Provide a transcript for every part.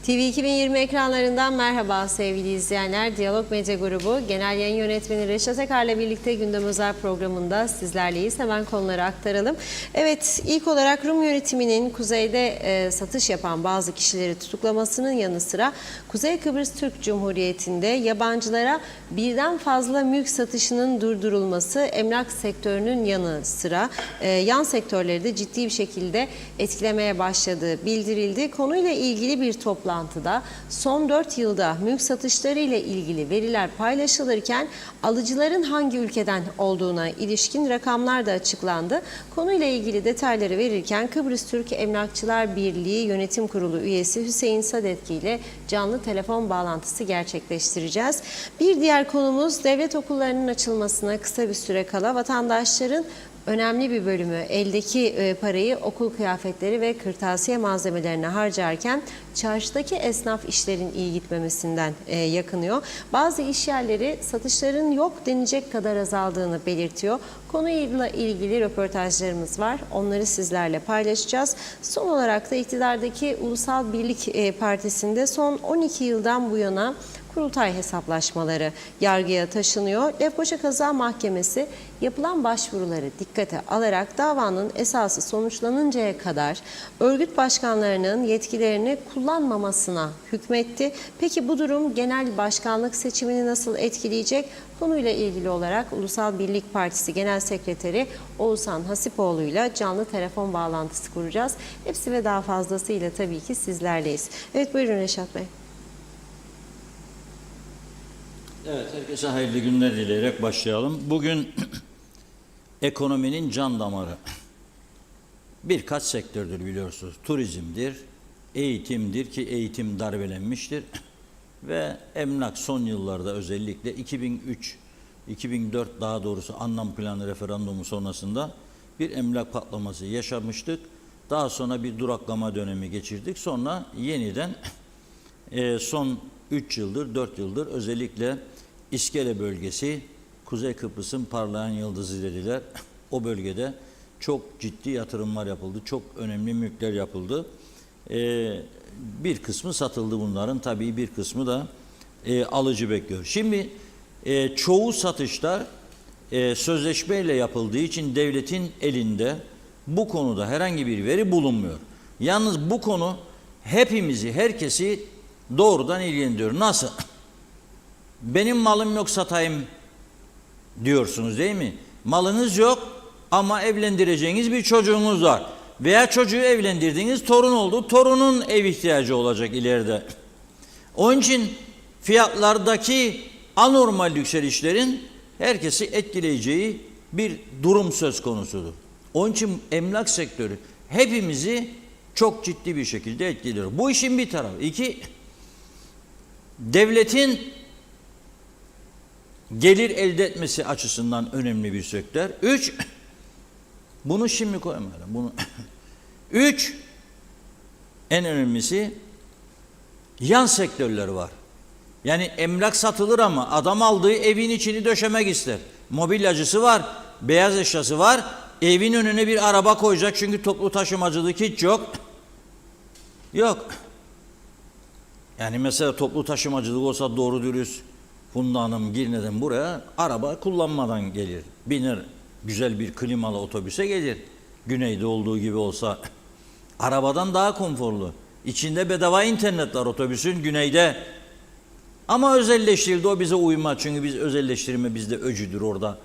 TV 2020 ekranlarından merhaba sevgili izleyenler. Diyalog Medya Grubu Genel Yayın Yönetmeni Reşat Akar'la birlikte Gündem Özel programında sizlerleyiz. Hemen konuları aktaralım. Evet, ilk olarak Rum yönetiminin kuzeyde satış yapan bazı kişileri tutuklamasının yanı sıra Kuzey Kıbrıs Türk Cumhuriyeti'nde yabancılara birden fazla mülk satışının durdurulması, emlak sektörünün yanı sıra yan sektörleri de ciddi bir şekilde etkilemeye başladığı bildirildi. Konuyla ilgili bir toplantıda son 4 yılda mülk satışları ile ilgili veriler paylaşılırken alıcıların hangi ülkeden olduğuna ilişkin rakamlar da açıklandı. Konuyla ilgili detayları verirken Kıbrıs Türk Emlakçılar Birliği Yönetim Kurulu üyesi Hüseyin Sadetki ile canlı telefon bağlantısı gerçekleştireceğiz. Bir diğer konumuz devlet okullarının açılmasına kısa bir süre kala vatandaşların önemli bir bölümü eldeki parayı okul kıyafetleri ve kırtasiye malzemelerine harcarken çarşıdaki esnaf işlerin iyi gitmemesinden yakınıyor. Bazı iş yerleri satışların yok denecek kadar azaldığını belirtiyor. Konuyla ilgili röportajlarımız var. Onları sizlerle paylaşacağız. Son olarak da iktidardaki Ulusal Birlik Partisi'nde son 12 yıldan bu yana kurultay hesaplaşmaları yargıya taşınıyor. Lefkoşa Kaza Mahkemesi yapılan başvuruları dikkate alarak davanın esası sonuçlanıncaya kadar örgüt başkanlarının yetkilerini kullanmamasına hükmetti. Peki bu durum genel başkanlık seçimini nasıl etkileyecek? Konuyla ilgili olarak Ulusal Birlik Partisi Genel Sekreteri Oğuzhan Hasipoğlu ile canlı telefon bağlantısı kuracağız. Hepsi ve daha fazlasıyla tabii ki sizlerleyiz. Evet, buyurun Reşat Bey. Evet, herkese hayırlı günler dileyerek başlayalım. Bugün ekonominin can damarı birkaç sektördür biliyorsunuz. Turizmdir, eğitimdir ki eğitim darbelenmiştir ve emlak son yıllarda özellikle 2003-2004 daha doğrusu anlam planı referandumu sonrasında bir emlak patlaması yaşamıştık. Daha sonra bir duraklama dönemi geçirdik. Sonra yeniden son 3 yıldır, 4 yıldır özellikle İskele bölgesi, Kuzey Kıbrıs'ın parlayan yıldızı dediler. O bölgede çok ciddi yatırımlar yapıldı, çok önemli mülkler yapıldı. Bir kısmı satıldı bunların, tabii bir kısmı da alıcı bekliyor. Şimdi çoğu satışlar sözleşmeyle yapıldığı için devletin elinde bu konuda herhangi bir veri bulunmuyor. Yalnız bu konu hepimizi, herkesi doğrudan ilgilendiriyor. Nasıl? Benim malım yok satayım diyorsunuz değil mi? Malınız yok ama evlendireceğiniz bir çocuğunuz var. Veya çocuğu evlendirdiğiniz torun oldu. Torunun ev ihtiyacı olacak ileride. Onun için fiyatlardaki anormal yükselişlerin herkesi etkileyeceği bir durum söz konusudur. Onun için emlak sektörü hepimizi çok ciddi bir şekilde etkiliyor. Bu işin bir tarafı. İki, devletin gelir elde etmesi açısından önemli bir sektör. Üç, bunu şimdi koymayalım. Bunu. Üç, en önemlisi yan sektörler var. Yani emlak satılır ama adam aldığı evin içini döşemek ister. Mobilyacısı var, beyaz eşyası var. Evin önüne bir araba koyacak çünkü toplu taşımacılık hiç yok. Yok. Yani mesela toplu taşımacılık olsa doğru dürüst Funda Hanım Girne'den buraya araba kullanmadan gelir. Biner güzel bir klimalı otobüse gelir. Güneyde olduğu gibi olsa arabadan daha konforlu. İçinde bedava internet var otobüsün güneyde. Ama özelleştirildi, o bize uymaz. Çünkü biz özelleştirme bizde öcüdür orada.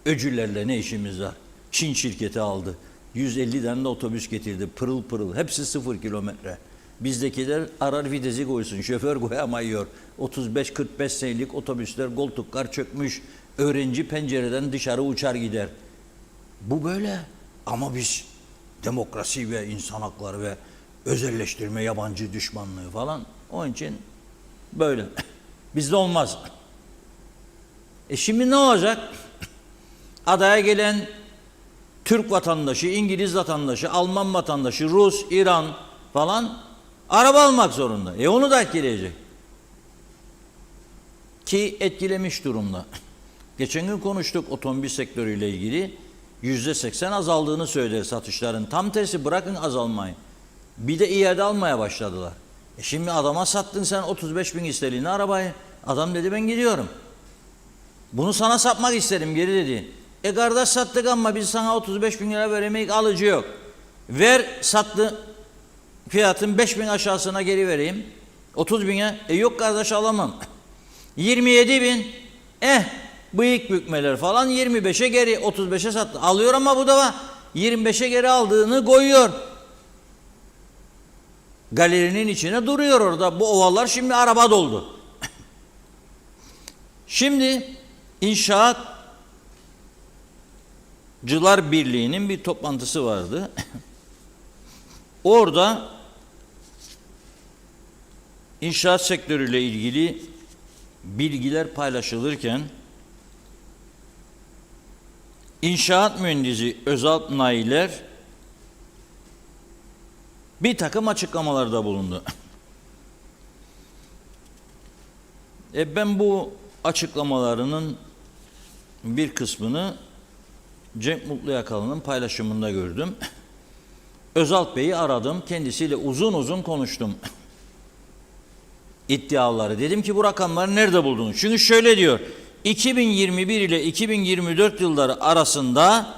Öcülerle ne işimiz var? Çin şirketi aldı. 150 tane de otobüs getirdi. Pırıl pırıl. Hepsi 0 kilometre. Bizdekiler arar vitesi koysun. Şoför koyamıyor. 35-45 senelik otobüsler, koltuklar çökmüş. Öğrenci pencereden dışarı uçar gider. Bu böyle. Ama biz demokrasi ve insan hakları ve özelleştirme, yabancı düşmanlığı falan, onun için böyle. Bizde olmaz. Şimdi ne olacak? Adaya gelen Türk vatandaşı, İngiliz vatandaşı, Alman vatandaşı, Rus, İran falan araba almak zorunda. Onu da etkileyecek. Ki etkilemiş durumda. Geçen gün konuştuk otomobil sektörüyle ilgili. %80 azaldığını söyledi satışların. Tam tersi, bırakın azalmayı. Bir de iade almaya başladılar. Şimdi adama sattın sen 35 bin istediğini arabayı. Adam dedi ben gidiyorum. Bunu sana satmak isterim geri dedi. Kardeş sattık ama biz sana 35 bin lira veremeyiz, alıcı yok. Ver sattı fiyatın 5 bin aşağısına geri vereyim. 30 bine. Yok kardeş alamam. 27 bin. Bıyık bükmeler falan 25'e geri 35'e sattı. Alıyor ama bu da var. 25'e geri aldığını koyuyor. Galerinin içine duruyor orada. Bu ovalar şimdi araba doldu. Şimdi İnşaatçılar Birliği'nin bir toplantısı vardı. Orada inşaat sektörüyle ilgili bilgiler paylaşılırken İnşaat mühendisi Özalp Nailler bir takım açıklamalarda bulundu. Ben bu açıklamalarının bir kısmını Cenk Mutluyakalı'nın paylaşımında gördüm. Özalp Bey'i aradım, kendisiyle uzun uzun konuştum. İddiaları. Dedim ki bu rakamları nerede buldunuz? Çünkü şöyle diyor, 2021 ile 2024 yılları arasında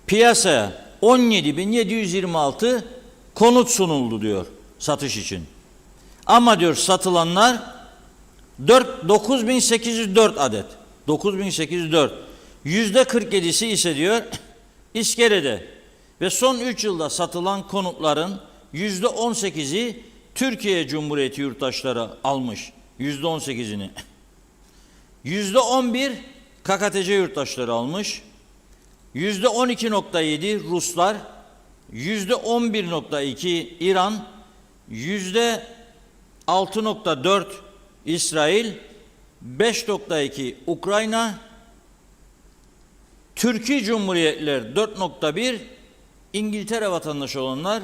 piyasaya 17.726 konut sunuldu diyor satış için. Ama diyor satılanlar 9.804 adet. 9.804. %47'si ise diyor İskele'de ve son 3 yılda satılan konutların %18'i Türkiye Cumhuriyeti yurttaşları almış. %18'ini. %11 KKTC yurttaşları almış. %12.7 Ruslar, %11.2 İran, %6.4 İsrail, 5.2 Ukrayna, Türkiye Cumhuriyetler 4.1, İngiltere vatandaşı olanlar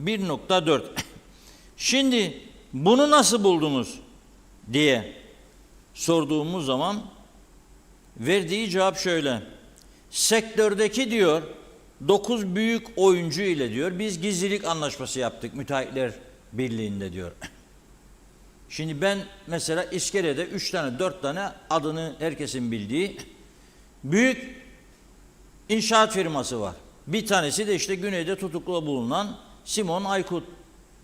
1.4. Şimdi bunu nasıl buldunuz diye sorduğumuz zaman verdiği cevap şöyle. Sektördeki diyor 9 büyük oyuncu ile diyor biz gizlilik anlaşması yaptık Müteahhitler Birliği'nde diyor. Şimdi ben mesela İskele'de 3 tane 4 tane adını herkesin bildiği büyük inşaat firması var. Bir tanesi de işte güneyde tutuklu bulunan Simon Aykut.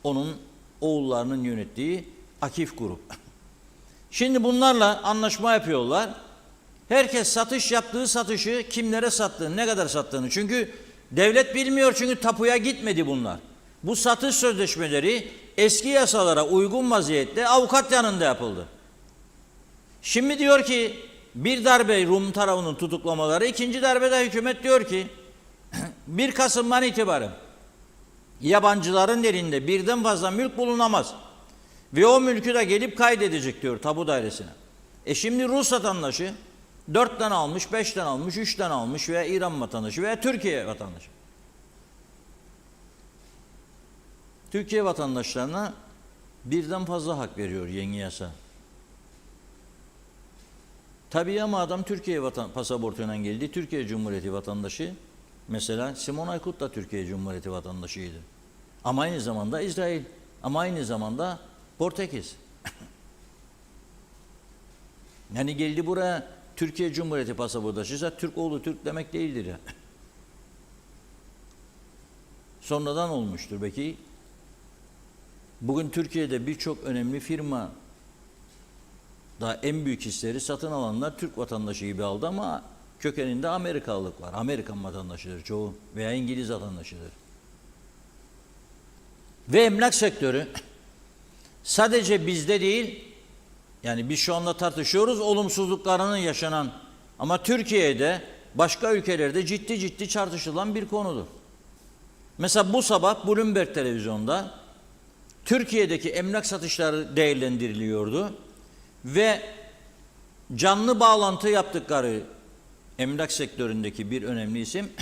Onun oğullarının yönettiği Akif Grup. Şimdi bunlarla anlaşma yapıyorlar. Herkes satış yaptığı satışı kimlere sattığını, ne kadar sattığını. Çünkü devlet bilmiyor çünkü tapuya gitmedi bunlar. Bu satış sözleşmeleri eski yasalara uygun vaziyette avukat yanında yapıldı. Şimdi diyor ki bir darbe Rum tarafının tutuklamaları, ikinci darbede hükümet diyor ki 1 Kasım'dan itibaren yabancıların elinde birden fazla mülk bulunamaz. Ve o mülkü de gelip kaydedecek diyor tapu dairesine. Şimdi Rus vatandaşı 4 tane almış, 5 tane almış, 3 tane almış veya İran vatandaşı veya Türkiye vatandaşı. Türkiye vatandaşlarına birden fazla hak veriyor yeni yasa. Tabii ama adam Türkiye pasaportuyla geldi. Türkiye Cumhuriyeti vatandaşı. Mesela Simon Aykut da Türkiye Cumhuriyeti vatandaşıydı. Ama aynı zamanda İsrail. Ama aynı zamanda Portekiz. Yani geldi buraya Türkiye Cumhuriyeti pasaportuysa Türk oğlu Türk demek değildir ya. Sonradan olmuştur belki. Bugün Türkiye'de birçok önemli firma daha en büyük hisleri satın alanlar Türk vatandaşı gibi aldı ama kökeninde Amerikalılık var. Amerikan vatandaşıdır çoğu veya İngiliz vatandaşıdır. Ve emlak sektörü sadece bizde değil, yani biz şu anda tartışıyoruz olumsuzluklarının yaşanan ama Türkiye'de başka ülkelerde ciddi tartışılan bir konudur. Mesela bu sabah Bloomberg televizyonda Türkiye'deki emlak satışları değerlendiriliyordu ve canlı bağlantı yaptıkları emlak sektöründeki bir önemli isim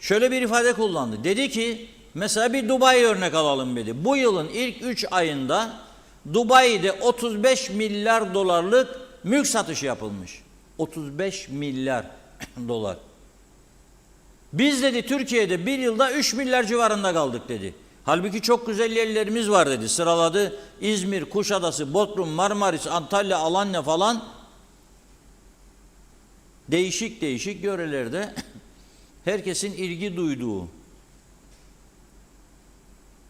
şöyle bir ifade kullandı. Dedi ki mesela bir Dubai örnek alalım dedi. Bu yılın ilk 3 ayında Dubai'de 35 milyar dolarlık mülk satışı yapılmış. 35 milyar dolar. Biz dedi Türkiye'de bir yılda 3 milyar civarında kaldık dedi. Halbuki çok güzel yerlerimiz var dedi. Sıraladı. İzmir, Kuşadası, Bodrum, Marmaris, Antalya, Alanya falan. Değişik değişik yörelerde herkesin ilgi duyduğu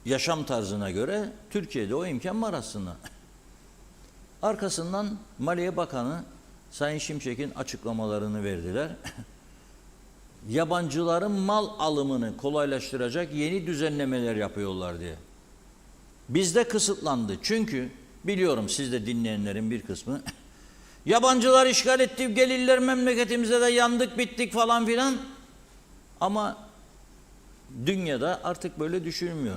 yaşam tarzına göre Türkiye'de o imkan var aslında. Arkasından Maliye Bakanı Sayın Şimşek'in açıklamalarını verdiler. Yabancıların mal alımını kolaylaştıracak yeni düzenlemeler yapıyorlar diye. Bizde kısıtlandı. Çünkü biliyorum siz de dinleyenlerin bir kısmı yabancılar işgal etti, gelirler memleketimize de yandık bittik falan filan. Ama dünyada artık böyle düşünülmüyor.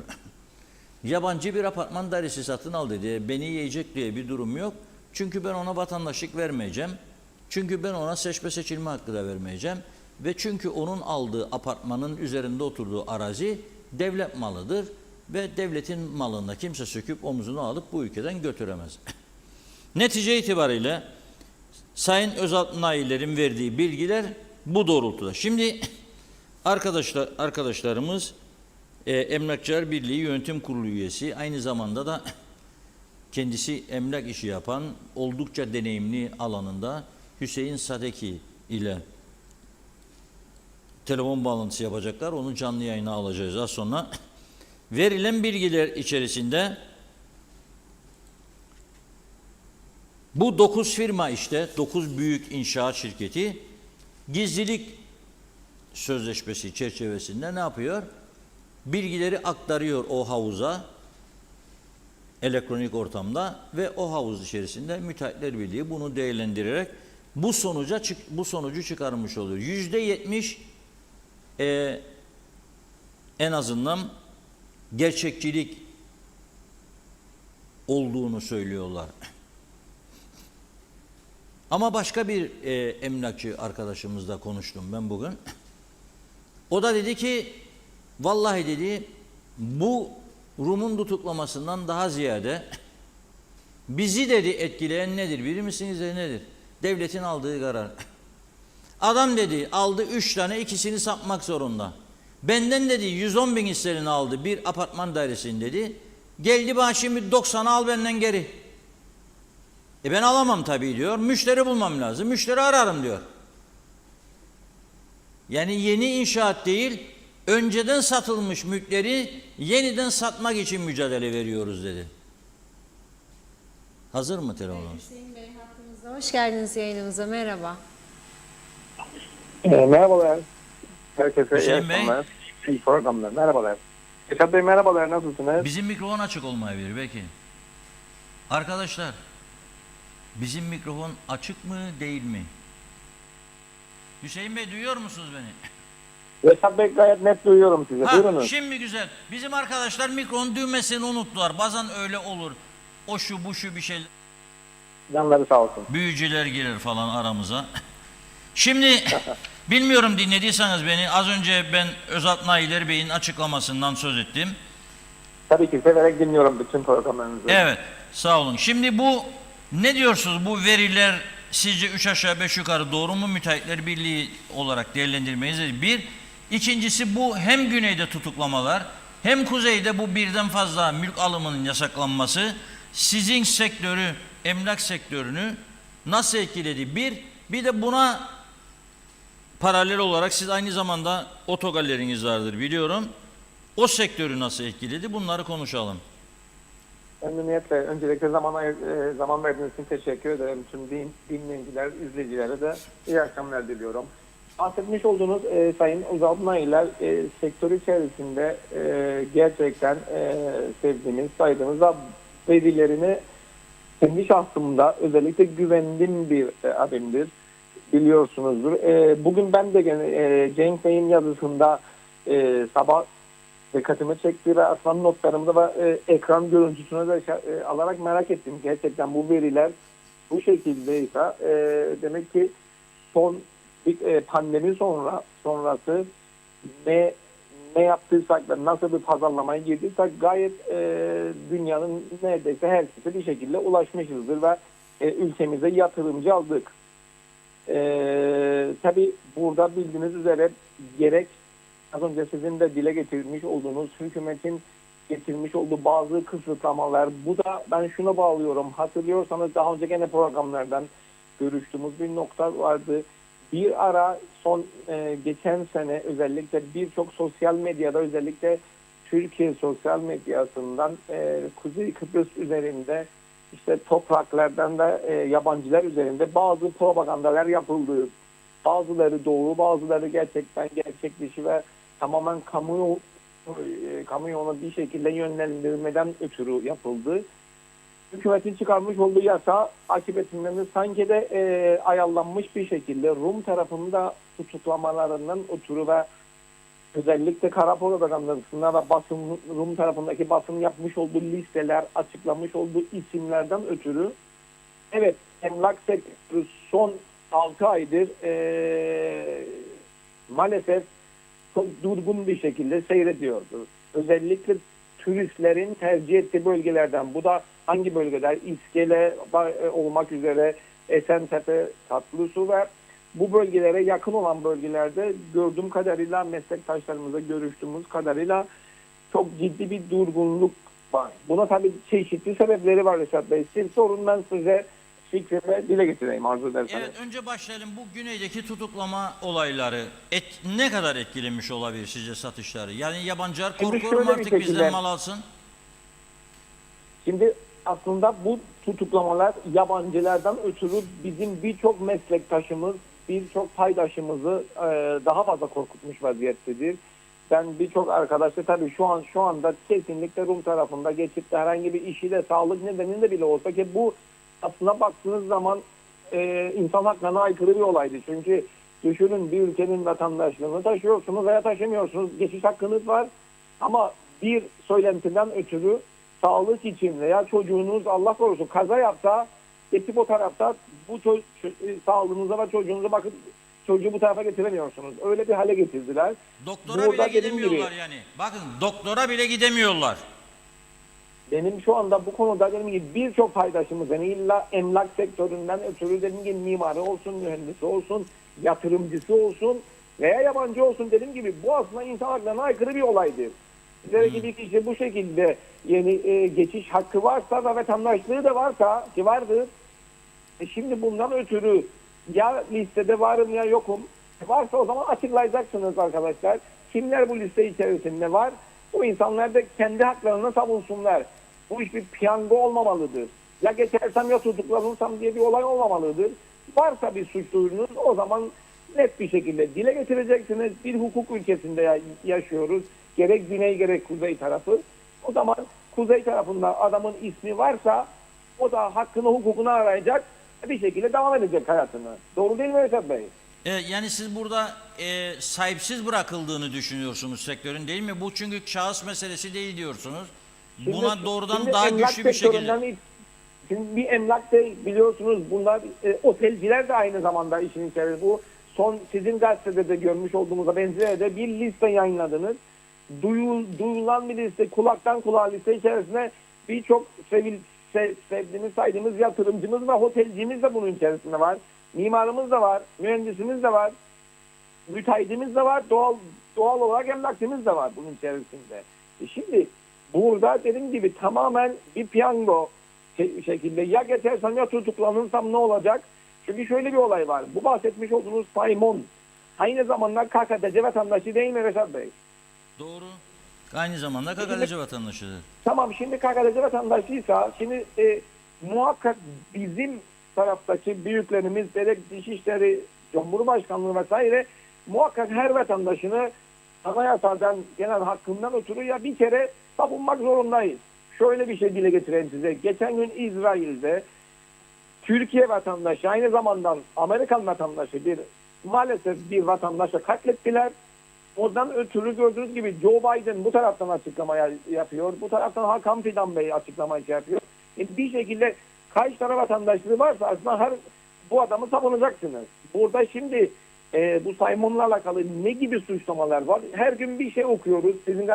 Yabancı bir apartman dairesi satın aldı diye beni yiyecek diye bir durum yok. Çünkü ben ona vatandaşlık vermeyeceğim. Çünkü ben ona seçme seçilme hakkı da vermeyeceğim. Ve çünkü onun aldığı apartmanın üzerinde oturduğu arazi devlet malıdır. Ve devletin malında kimse söküp omzunu alıp bu ülkeden götüremez. Netice itibariyle Sayın Özaltınay'lerin verdiği bilgiler bu doğrultuda. Şimdi arkadaşlarımız Emlakçılar Birliği Yönetim Kurulu üyesi, aynı zamanda da kendisi emlak işi yapan oldukça deneyimli alanında Hüseyin Sadeki ile telefon bağlantısı yapacaklar. Onu canlı yayına alacağız az sonra. Verilen bilgiler içerisinde bu 9 firma işte 9 büyük inşaat şirketi gizlilik sözleşmesi çerçevesinde ne yapıyor? Bilgileri aktarıyor o havuza elektronik ortamda ve o havuz içerisinde Müteahhitler Birliği bunu değerlendirerek bu sonucu çıkarmış oluyor. %70 en azından gerçekçilik olduğunu söylüyorlar. Ama başka bir emlakçı arkadaşımızla konuştum ben bugün. O da dedi ki vallahi dedi bu Rum'un tutuklamasından daha ziyade bizi dedi etkileyen nedir bilir misiniz de nedir? Devletin aldığı karar. Adam dedi aldı 3 tane ikisini satmak zorunda. Benden dedi 110 bin hisselerini aldı bir apartman dairesini dedi. Geldi bana şimdi 90'ı al benden geri. Ben alamam tabii diyor. Müşteri bulmam lazım. Müşteri ararım diyor. Yani yeni inşaat değil, önceden satılmış mülkleri yeniden satmak için mücadele veriyoruz dedi. Hazır mı telefonumuz? Hüseyin Bey hattımızda. Hoş geldiniz yayınımıza. Merhaba. Merhabalar. Herkese iyi Hüseyin Bey. akşamlar. İyi programlar. Merhabalar. Esat Bey merhabalar. Nasılsınız? Bizim mikrofon açık olmayabilir belki. Arkadaşlar, bizim mikrofon açık mı değil mi? Hüseyin Bey duyuyor musunuz beni? Esat Bey gayet net duyuyorum sizi. Buyurunuz. Şimdi güzel. Bizim arkadaşlar mikrofon düğmesini unuttular. Bazen öyle olur. O şu bu şu bir şey. Canları sağ olsun. Büyücüler girer falan aramıza. Şimdi bilmiyorum dinlediyseniz beni. Az önce ben Özaltınaylar Bey'in açıklamasından söz ettim. Tabii ki severek dinliyorum bütün programlarınızı. Evet, sağ olun. Şimdi bu ne diyorsunuz? Bu veriler sizce 3 aşağı 5 yukarı doğru mu? Müteahhitler Birliği olarak değerlendirmeyiz. Bir. İkincisi bu hem güneyde tutuklamalar hem kuzeyde bu birden fazla mülk alımının yasaklanması sizin sektörü, emlak sektörünü nasıl etkiledi? Bir de buna paralel olarak siz aynı zamanda otogalleriniz vardır biliyorum. O sektörü nasıl etkiledi? Bunları konuşalım. Memnuniyetle. Öncelikle zaman verdiğiniz için teşekkür ederim. Tüm dinleyiciler, izleyicilere de iyi akşamlar diliyorum. Bahsetmiş olduğunuz Sayın Özaltınaylar sektör içerisinde gerçekten sevdiğimiz, saydığımız verilerini kendi şahsımda özellikle güvendiğim bir adımdır. Biliyorsunuzdur. Bugün ben de Cenk Bey'in yazısında sabah dikkatimi çekti ve aslan notlarımda ve ekran görüntüsünü de alarak merak ettim. Gerçekten bu veriler bu şekildeyse demek ki son pandemi sonrası ne yaptıysak ve nasıl bir pazarlamaya girdiysek gayet dünyanın neredeyse her şekilde bir şekilde ulaşmışızdır ve ülkemize yatırımcı aldık. Tabii burada bildiğiniz üzere gerek az önce sizin de dile getirmiş olduğunuz hükümetin getirmiş olduğu bazı kısıtlamalar. Bu da ben şuna bağlıyorum. Hatırlıyorsanız daha önce gene programlardan görüştüğümüz bir nokta vardı. Bir ara geçen sene özellikle birçok sosyal medyada, özellikle Türkiye sosyal medyasından Kuzey Kıbrıs üzerinde, işte topraklardan da yabancılar üzerinde bazı propagandalar yapıldı. Bazıları doğru, bazıları gerçekten gerçek dışı ve tamamen kamuoyuna bir şekilde yönlendirmeden ötürü yapıldı. Hükümetin çıkarmış olduğu yasa akıbetinden de sanki de ayarlanmış bir şekilde Rum tarafında tutuklamalarından ötürü ve özellikle kara propagandasında ve Rum tarafındaki basın yapmış olduğu listeler, açıklamış olduğu isimlerden ötürü, evet, emlak sektörü son 6 aydır maalesef çok durgun bir şekilde seyrediyordu. Özellikle turistlerin tercih ettiği bölgelerden, bu da hangi bölgeler? İskele olmak üzere Esentepe, Tatlısu ve bu bölgelere yakın olan bölgelerde gördüğüm kadarıyla, meslektaşlarımızla görüştüğümüz kadarıyla çok ciddi bir durgunluk var. Buna tabii çeşitli sebepleri var Reşat Bey. Siz sorun, ben size fikrimi dile getireyim arzu ederseniz. Evet, önce başlayalım. Bu güneydeki tutuklama olayları ne kadar etkilemiş olabilir sizce satışları? Yani yabancılar Şimdi korkuyor mu şöyle bir artık bizden şekilde- mal alsın? Şimdi aslında bu tutuklamalar yabancılardan ötürü bizim birçok meslektaşımız, birçok paydaşımızı daha fazla korkutmuş vaziyettedir. Ben birçok arkadaşla tabii şu anda kesinlikle Rum tarafında geçip de herhangi bir işi de sağlık nedeniyle bile olsa, ki bu aslında baktığınız zaman insan haklarına aykırı bir olaydı. Çünkü düşünün, bir ülkenin vatandaşlığını taşıyorsunuz veya taşımıyorsunuz. Geçiş hakkınız var ama bir söylentiden ötürü sağlık için veya çocuğunuz Allah korusun kaza yapsa, geçip o tarafta bu sağlığınıza ve çocuğunuza bakıp çocuğu bu tarafa getiremiyorsunuz. Öyle bir hale getirdiler. Doktora Burada bile dediğim gidemiyorlar gibi- yani. Bakın, doktora bile gidemiyorlar. Benim şu anda bu konuda dediğim gibi birçok paydaşımız, yani illa emlak sektöründen ötürü dediğim gibi mimarı olsun, mühendisi olsun, yatırımcısı olsun veya yabancı olsun, dediğim gibi bu aslında insan haklarına aykırı bir olaydır. Bizlere bir kişi bu şekilde geçiş hakkı varsa ve vatandaşlığı da varsa, ki vardır, şimdi bundan ötürü ya listede varım ya yokum. Varsa o zaman açıklayacaksınız arkadaşlar. Kimler bu liste içerisinde var? Bu insanlar da kendi haklarını savunsunlar. Bu iş bir piyango olmamalıdır. Ya geçersem ya tutuklanırsam diye bir olay olmamalıdır. Varsa bir suç duyurunuz, o zaman net bir şekilde dile getireceksiniz. Bir hukuk ülkesinde yaşıyoruz. Gerek güney gerek kuzey tarafı. O zaman kuzey tarafında adamın ismi varsa o da hakkını hukukunu arayacak, bir şekilde devam edecek hayatını. Doğru değil mi Reşat Bey? Yani siz burada sahipsiz bırakıldığını düşünüyorsunuz sektörün, değil mi? Bu çünkü şahıs meselesi değil diyorsunuz. Buna doğrudan şimdi daha emlak güçlü bir şekilde. sektöründen Şimdi bir emlak değil, biliyorsunuz bunlar otelciler de aynı zamanda işin içerisinde. Bu son sizin gazetede de görmüş olduğumuzda benzer de bir liste yayınladınız. Duyulan bir liste, kulaktan kulağa liste içerisinde birçok sevdiğimiz, saydığımız yatırımcımız ve otelcimiz de bunun içerisinde var. Mimarımız da var, mühendisimiz de var, müteahhitimiz de var, doğal olarak emlakçımız da var bunun içerisinde. Şimdi burada dediğim gibi tamamen bir piyango şekilde, ya geçersem ya tutuklanırsam ne olacak? Çünkü şöyle bir olay var. Bu bahsetmiş olduğunuz Simon aynı zamanda KKTC vatandaşı değil mi Reşat Bey? Doğru. Aynı zamanda KKTC vatandaşıdır. Tamam, şimdi KKTC vatandaşıysa şimdi muhakkak bizim taraftaki büyüklerimiz, Dışişleri, Cumhurbaşkanlığı vesaire muhakkak her vatandaşını anayasadan gelen hakkından ötürü ya bir kere savunmak zorundayız. Şöyle bir şey dile getireyim size. Geçen gün İsrail'de Türkiye vatandaşı, aynı zamanda Amerikan vatandaşı maalesef bir vatandaşı katlettiler. Ondan ötürü gördüğünüz gibi Joe Biden bu taraftan açıklama yapıyor. Bu taraftan Hakan Fidan Bey açıklama yapıyor. Bir şekilde kaç tane vatandaşlığı varsa aslında bu adamı savunacaksınız. Burada şimdi bu Simon'la alakalı ne gibi suçlamalar var? Her gün bir şey okuyoruz. Sizin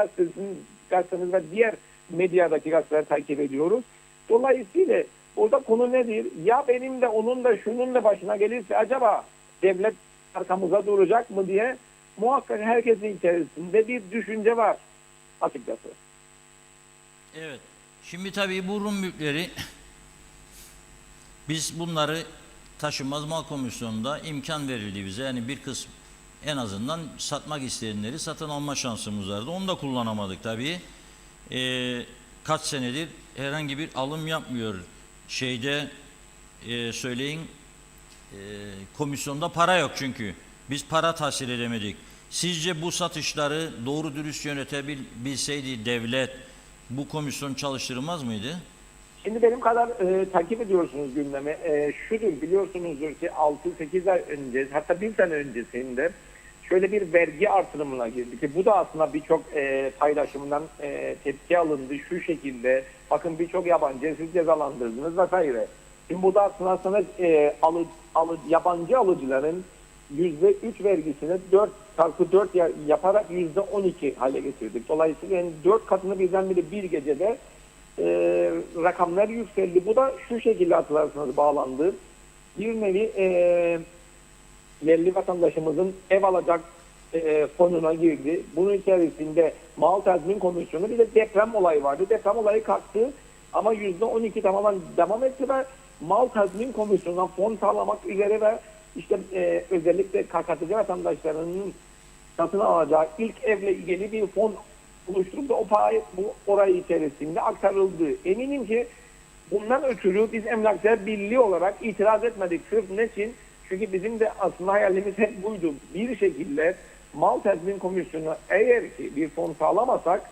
gazeteniz ve diğer medyadaki gazeteleri takip ediyoruz. Dolayısıyla orada konu nedir? Ya benim de onun da şunun da başına gelirse acaba devlet arkamıza duracak mı diye muhakkak herkesin içerisinde bir düşünce var açıkçası. Evet. Şimdi tabii bu Rum mülkleri biz bunları taşınmaz mal komisyonunda imkan verildi bize. Yani bir kısım en azından satmak isteyenleri satın alma şansımız vardı. Onu da kullanamadık tabii. Kaç senedir herhangi bir alım yapmıyor. Söyleyin komisyonda para yok çünkü. Biz para tahsil edemedik. Sizce bu satışları doğru dürüst yönetebilseydi devlet bu komisyon çalıştırılmaz mıydı? Şimdi benim kadar takip ediyorsunuz gündemi. Şudur, biliyorsunuzdur ki 6-8 ay önce, hatta bir sene öncesinde şöyle bir vergi artırımına girdi ki bu da aslında birçok paylaşımdan tepki alındı şu şekilde. Bakın birçok yabancı siz cezalandırdınız vesaire. Şimdi bu da aslında yabancı alıcıların %3 vergisini 4 yaparak %12 hale getirdik. Dolayısıyla yani 4 katını birdenbire bir gecede rakamlar yükseldi. Bu da şu şekilde hatırlarsanız bağlandı. Bir nevi yerli vatandaşımızın ev alacak fonuna girdi. Bunun içerisinde mal tazmin komisyonu, bir de deprem olayı vardı. Deprem olayı kalktı ama %12 tamamen devam etti ve mal tazmin komisyonundan fon sağlamak üzere ve işte özellikle KKTC vatandaşlarının satın alacağı ilk evle ilgili bir fon oluşturup da o parayı bu orayı içerisinde aktarıldı. Eminim ki bundan ötürü biz Emlakçılar Birliği olarak itiraz etmedik. Sırf ne için? Çünkü bizim de aslında hayalimiz hep buydu. Bir şekilde mal tazmin komisyonu eğer ki bir fon sağlamasak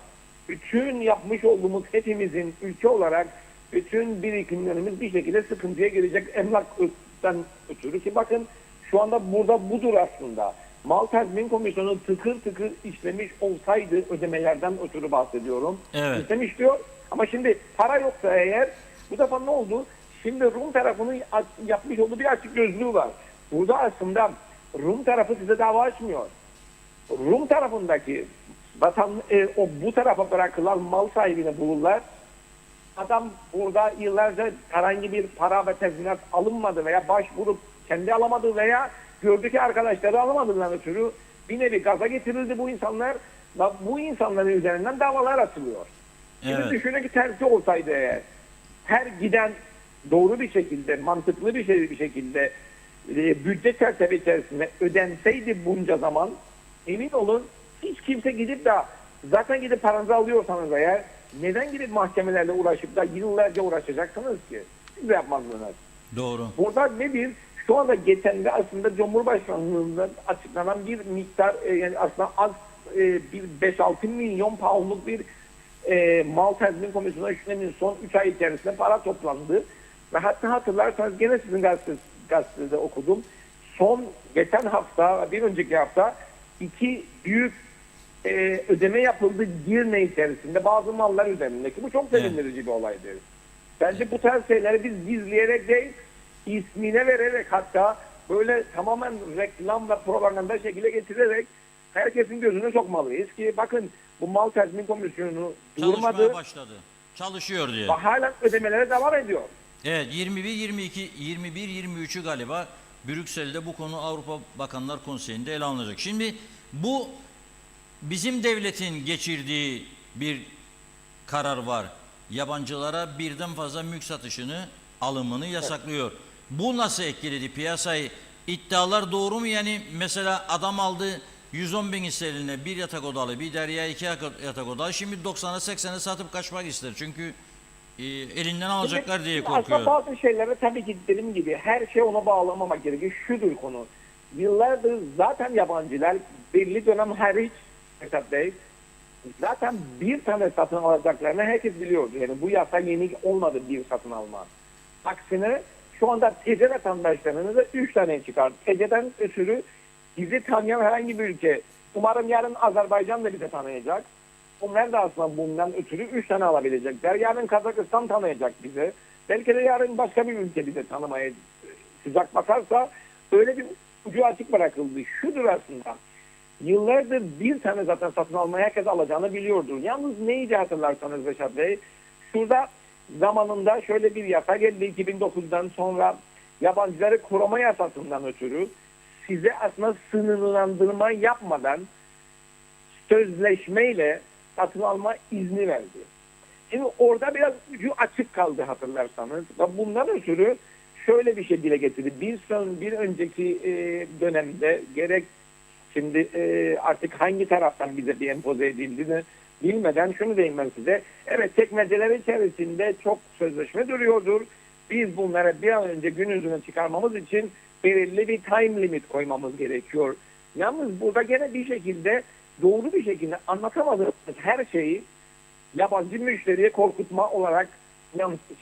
bütün yapmış olduğumuz hepimizin ülke olarak bütün birikimlerimiz bir şekilde sıkıntıya girecek emlaktan ötürü ki bakın şu anda burada budur aslında. Mal tazmin komisyonu tıkır tıkır işlemiş olsaydı ödemelerden ötürü bahsediyorum. Evet. İşlemiş diyor ama şimdi para yoksa eğer bu defa ne oldu? Şimdi Rum tarafının yapmış olduğu bir açık gözlüğü var. Burada aslında Rum tarafı size dava açmıyor. Rum tarafındaki bu tarafa bırakılan mal sahibini bulurlar. Adam burada yıllarca herhangi bir para ve tezminat alınmadı veya başvurup kendi alamadı veya gördü ki arkadaşları alamadığından ötürü bir nevi gaza getirildi bu insanlar ve bu insanların üzerinden davalar açılıyor. Şimdi Evet. düşünün ki tersi olsaydı eğer her giden doğru bir şekilde, mantıklı bir şekilde bütçe çerçeve içerisinde ödenseydi bunca zaman emin olun hiç kimse gidip de zaten gidip paranızı alıyorsanız eğer neden gidip mahkemelerle uğraşıp da yıllarca uğraşacaksınız ki? Siz de yapmazdınız. Doğru. Burada nedir? Şu anda geçen de aslında Cumhurbaşkanlığından açıklanan bir miktar yani aslında az bir 5-6 milyon poundluk bir mal tazmin komisyonu işleminin son 3 ay içerisinde para toplandı. Ve hatta hatırlarsanız gene sizin gazetede okudum. Geçen hafta, bir önceki hafta 2 büyük ödeme yapıldı Girne içerisinde bazı mallar üzerindeki. Bu çok sevindirici bir olaydır. Bence bu tarz şeyleri biz gizleyerek değil, ismine vererek hatta böyle tamamen reklam ve propaganda şekilde getirerek herkesin gözüne sokmalıyız ki bakın bu mal tazmin komisyonu durmadı. Çalışmaya başladı. Çalışıyor diye. Ve hala ödemelere devam ediyor. Evet, 21-23'ü galiba Brüksel'de bu konu Avrupa Bakanlar Konseyi'nde ele alınacak. Şimdi bu bizim devletin geçirdiği bir karar var. Yabancılara birden fazla mülk satışını, alımını yasaklıyor. Bu nasıl etkiledi piyasayı? İddialar doğru mu? Yani mesela adam aldı 110 bin sterline bir yatak odalı, bir Derya 2 yatak odalı. Şimdi 90'a 80'e satıp kaçmak ister. Çünkü elinden alacaklar diye korkuyor. Aslında bazı şeylere tabii ki dediğim gibi her şey ona bağlamamak gerekiyor. Şudur konu. Yıllardır zaten yabancılar belli dönem hariç Esat Bey zaten bir tane satın alacaklarını herkes biliyordu. Yani bu yasa yeni olmadı bir satın alma. Aksine şu anda TC vatandaşlarını da 3 tane çıkardı. TC'den ötürü bizi tanıyan herhangi bir ülke, umarım yarın Azerbaycan da bize tanıyacak. Onlar da aslında bundan ötürü 3 tane alabilecekler. Yarın Kazakistan tanıyacak bize. Belki de yarın başka bir ülke bize tanımaya sıcak bakarsa öyle bir ucu açık bırakıldı. Şudur aslında. Yıllardır bir tane zaten satın almaya herkes alacağını biliyordu. Yalnız neydi hatırlarsanız Reşat Bey? Şurada zamanında şöyle bir yasa geldi 2009'dan sonra yabancıları koruma yasasından ötürü size aslında sınırlandırma yapmadan sözleşmeyle satın alma izni verdi. Şimdi orada biraz ucu açık kaldı hatırlarsanız. Ve bundan ötürü şöyle bir şey dile getirdi. Bir önceki dönemde gerek şimdi artık hangi taraftan bize bir empoze edildiğini bilmeden şunu diyeyim ben size. Evet, çekmeceler içerisinde çok sözleşme duruyordur. Biz bunlara bir an önce gün yüzüne çıkarmamız için belirli bir time limit koymamız gerekiyor. Yalnız burada gene bir şekilde doğru bir şekilde anlatamadığımız her şeyi yabancı müşteriye korkutma olarak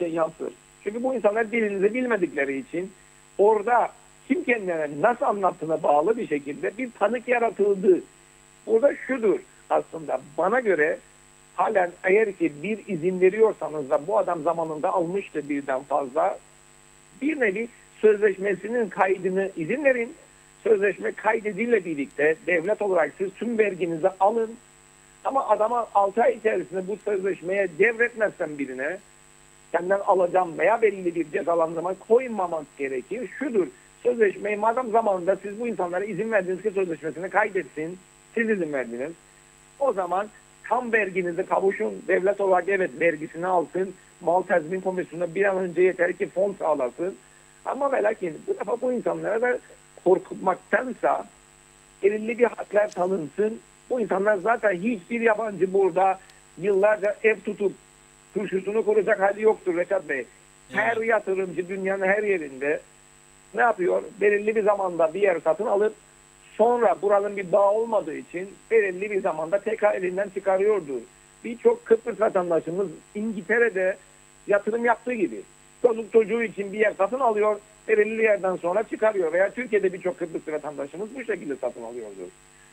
yansır. Çünkü bu insanlar dilinizi bilmedikleri için orada kim kendine nasıl anlattığına bağlı bir şekilde bir tanık yaratıldı. Burada şudur aslında bana göre halen eğer ki bir izin veriyorsanız da bu adam zamanında almıştı birden fazla bir nevi sözleşmesinin kaydını izin verin. Sözleşme kaydediyle birlikte devlet olarak siz tüm verginizi alın. Ama adama 6 ay içerisinde bu sözleşmeye devretmezsen birine senden alacağım veya belli bir cezalandırma koymamak gerekir. Şudur, sözleşmeyi madem zamanında siz bu insanlara izin verdiniz ki sözleşmesini kaydetsin, siz izin verdiniz. O zaman tam verginizi kavuşun, devlet olarak evet vergisini alsın, mal tazmin komisyonuna bir an önce yeter ki fon sağlasın. Ama ve lakin bu defa bu insanlara da korkutmaktansa belirli bir haklar tanınsın. Bu insanlar zaten hiçbir yabancı burada yıllarca ev tutup turşusunu kuracak hali yoktur Reşat Bey. Her yatırımcı dünyanın her yerinde ne yapıyor? Belirli bir zamanda bir yer satın alıp sonra buranın bir bağı olmadığı için belirli bir zamanda tekrar elinden çıkarıyordur. Birçok Kıbrıs vatandaşımız İngiltere'de yatırım yaptığı gibi çocuk çocuğu için bir yer satın alıyor, belirli yerden sonra çıkarıyor veya Türkiye'de birçok Kıbrıs vatandaşımız bu şekilde satın alıyordur.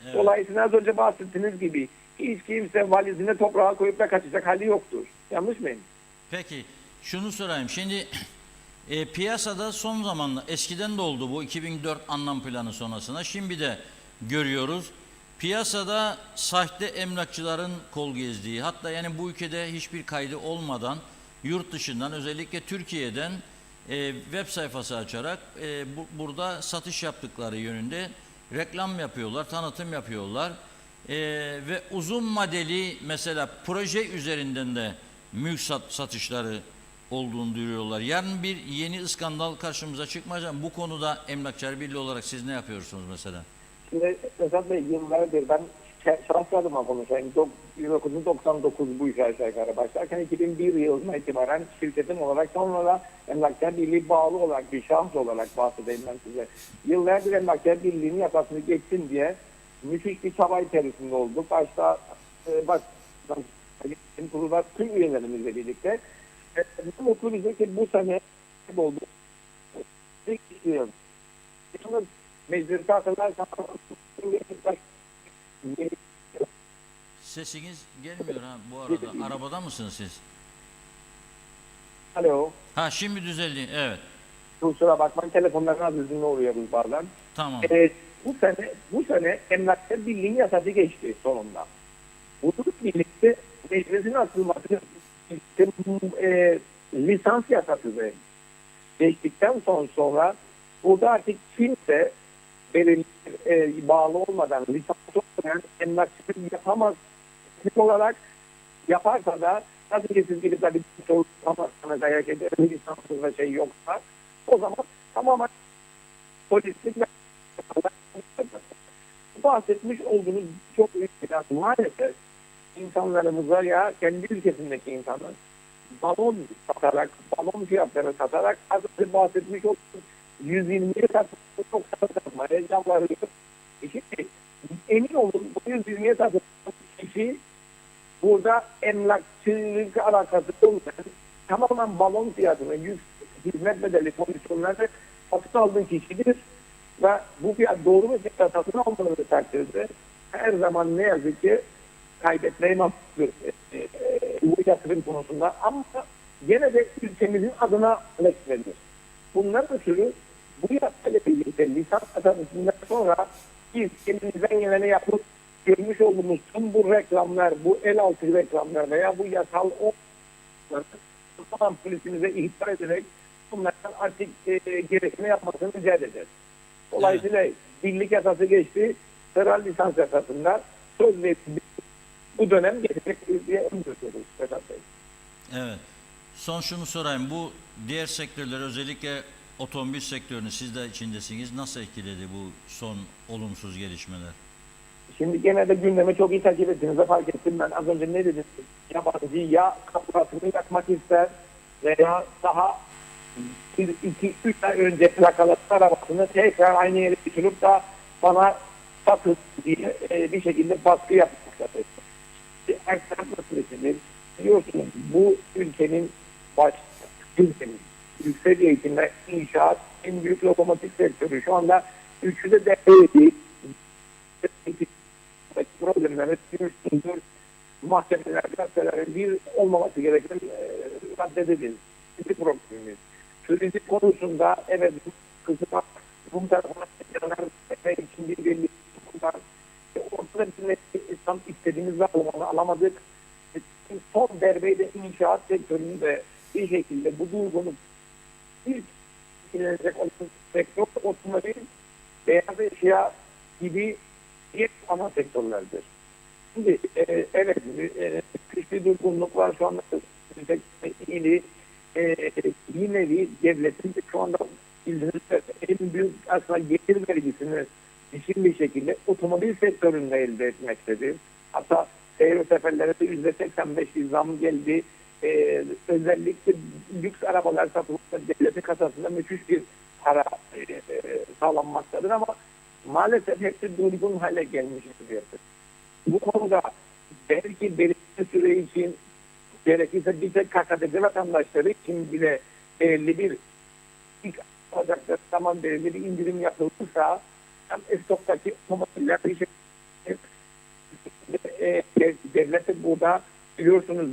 Evet. Dolayısıyla az önce bahsettiğiniz gibi hiç kimse valizine toprağa koyup da kaçacak hali yoktur. Yanlış mıyım? Peki şunu sorayım. Şimdi piyasada son zamanla eskiden de oldu bu 2004 anlam planı sonrasında. Şimdi de görüyoruz. Piyasada sahte emlakçıların kol gezdiği, hatta yani bu ülkede hiçbir kaydı olmadan yurt dışından özellikle Türkiye'den web sayfası açarak burada satış yaptıkları yönünde reklam yapıyorlar, tanıtım yapıyorlar. Ve uzun vadeli mesela proje üzerinden de mülk satışları olduğunu duyuruyorlar. Yarın bir yeni iskandal karşımıza çıkmayacak. Bu konuda Emlakçılar Birliği olarak siz ne yapıyorsunuz mesela? Şimdi Esat Bey yıllardır ben şahsi adıma konuşayım. 1999 bu işe aşağı yukarı başlarken 2001 yılına itibaren şirketim olarak sonra da Emlakçılar Birliği bağlı olarak bir şahıs olarak bahsedeyim ben size. Yıllardır Emlakçılar Birliği'nin yakasını geçsin diye müthiş bir çaba içerisinde olduk. Başta kurulda tüm üyelerimizle birlikte ne mutlu bize ki bu sene oldu. Mecliste hatırlarsanız Sesiniz gelmiyor ha bu arada. Arabada mısınız siz? Alo. Ha şimdi düzeldi. Evet. Kusura bakmayın telefonların az hızlı oluyoruz bazen. Tamam. Bu sene Emlakçılar Birliği'nin yasası geçti sonunda. Bununla birlikte meclisin atılması lisans yasası geçtikten sonra burada artık kimse belirli bağlı olmadan lisans olmayan emlakçılık yapamaz. Teknik olarak yaparsa da nasıl ki siz gibi tabii yapamazsanız eğer ki lisansız ve şey yoksa o zaman tamamen polislik ve bahsetmiş olduğunuz çok büyük bir laf. Maalesef insanlarımıza ya kendi ülkesindeki insanlar balon satarak, balon fiyatları satarak az önce bahsetmiş olduğunuz 120'ye çok satmaya yalvarıyor. Şimdi emin olun bu 120'ye satılan kişi burada emlakçılık alakası olmayan tamamen balon fiyatını hizmet bedeli komisyonlarda satın aldığı kişidir ve bu fiyat doğru bir fiyat satın almadığı takdirde her zaman ne yazık ki kaybetmeye mahsustur bu yatırım konusunda ama gene de ülkemizin adına leklenir. Bunlar ötürü bu yasayla birlikte lisans atanısından sonra biz kendimizden geleni yapıp görmüş olduğumuz tüm bu reklamlar, bu el altı reklamlar veya bu yasal tamam polisimize ihbar ederek bunlardan artık gerekeni yapmasını rica edeceğiz. Dolayısıyla birlik yasası geçti. Federal lisans yasasında söz verildi. Bu dönem gelecek diye öngörüyoruz Vedat Bey. Evet. Son şunu sorayım. Bu diğer sektörler, özellikle otomobil sektörünü, siz de içindesiniz. Nasıl etkiledi bu son olumsuz gelişmeler? Şimdi gene de gündemi çok iyi takip ettiğinizde fark ettim. Ben az önce ne dedim? Yabancı ya kapısını yakmak ister veya daha 2-3 ay önce plakalı arabasını tekrar aynı yere götürüp da bana satın diye bir şekilde baskı yapmaktadır. Erken meselesini biliyorsunuz, bu ülkenin ülkenin yüksek eğitim ve inşaat en büyük lokomotif sektörü. Şu anda üçü de devleti problemleri biliyorsunuz, mahkemeler, gazetelerin bir olmaması gereken maddededir. Bir problemimiz. Turizm konusunda evet kısma Rum tarafına ve için bir belli var. Ortada bir tam istediğimiz zamanı alamadık. Son darbeyi de inşaat sektöründe bir şekilde bu duygunu ilk etkilenecek olan sektör otomobil, beyaz eşya gibi diğer ana sektörlerdir. Şimdi evet bir durgunluk var şu anda ilgili bir nevi devletin şu anda en büyük aslında gelir vergisini dişin bir şekilde otomobil sektöründe elde etmektedir. Hatta seyir seferlere de %85 bir zam geldi. Özellikle lüks arabalar satılırsa devletin kasasında müthiş bir para sağlanmaktadır ama maalesef hepsi durgun hale gelmiş vaziyette. Bu konuda belki belirli süre için gerekirse bir tek KKTC vatandaşları için bile belirli bir ilk alacakları zaman belirli bir indirim yapılırsa hem stoktaki otomobiller bir şekilde devlet de burada biliyorsunuz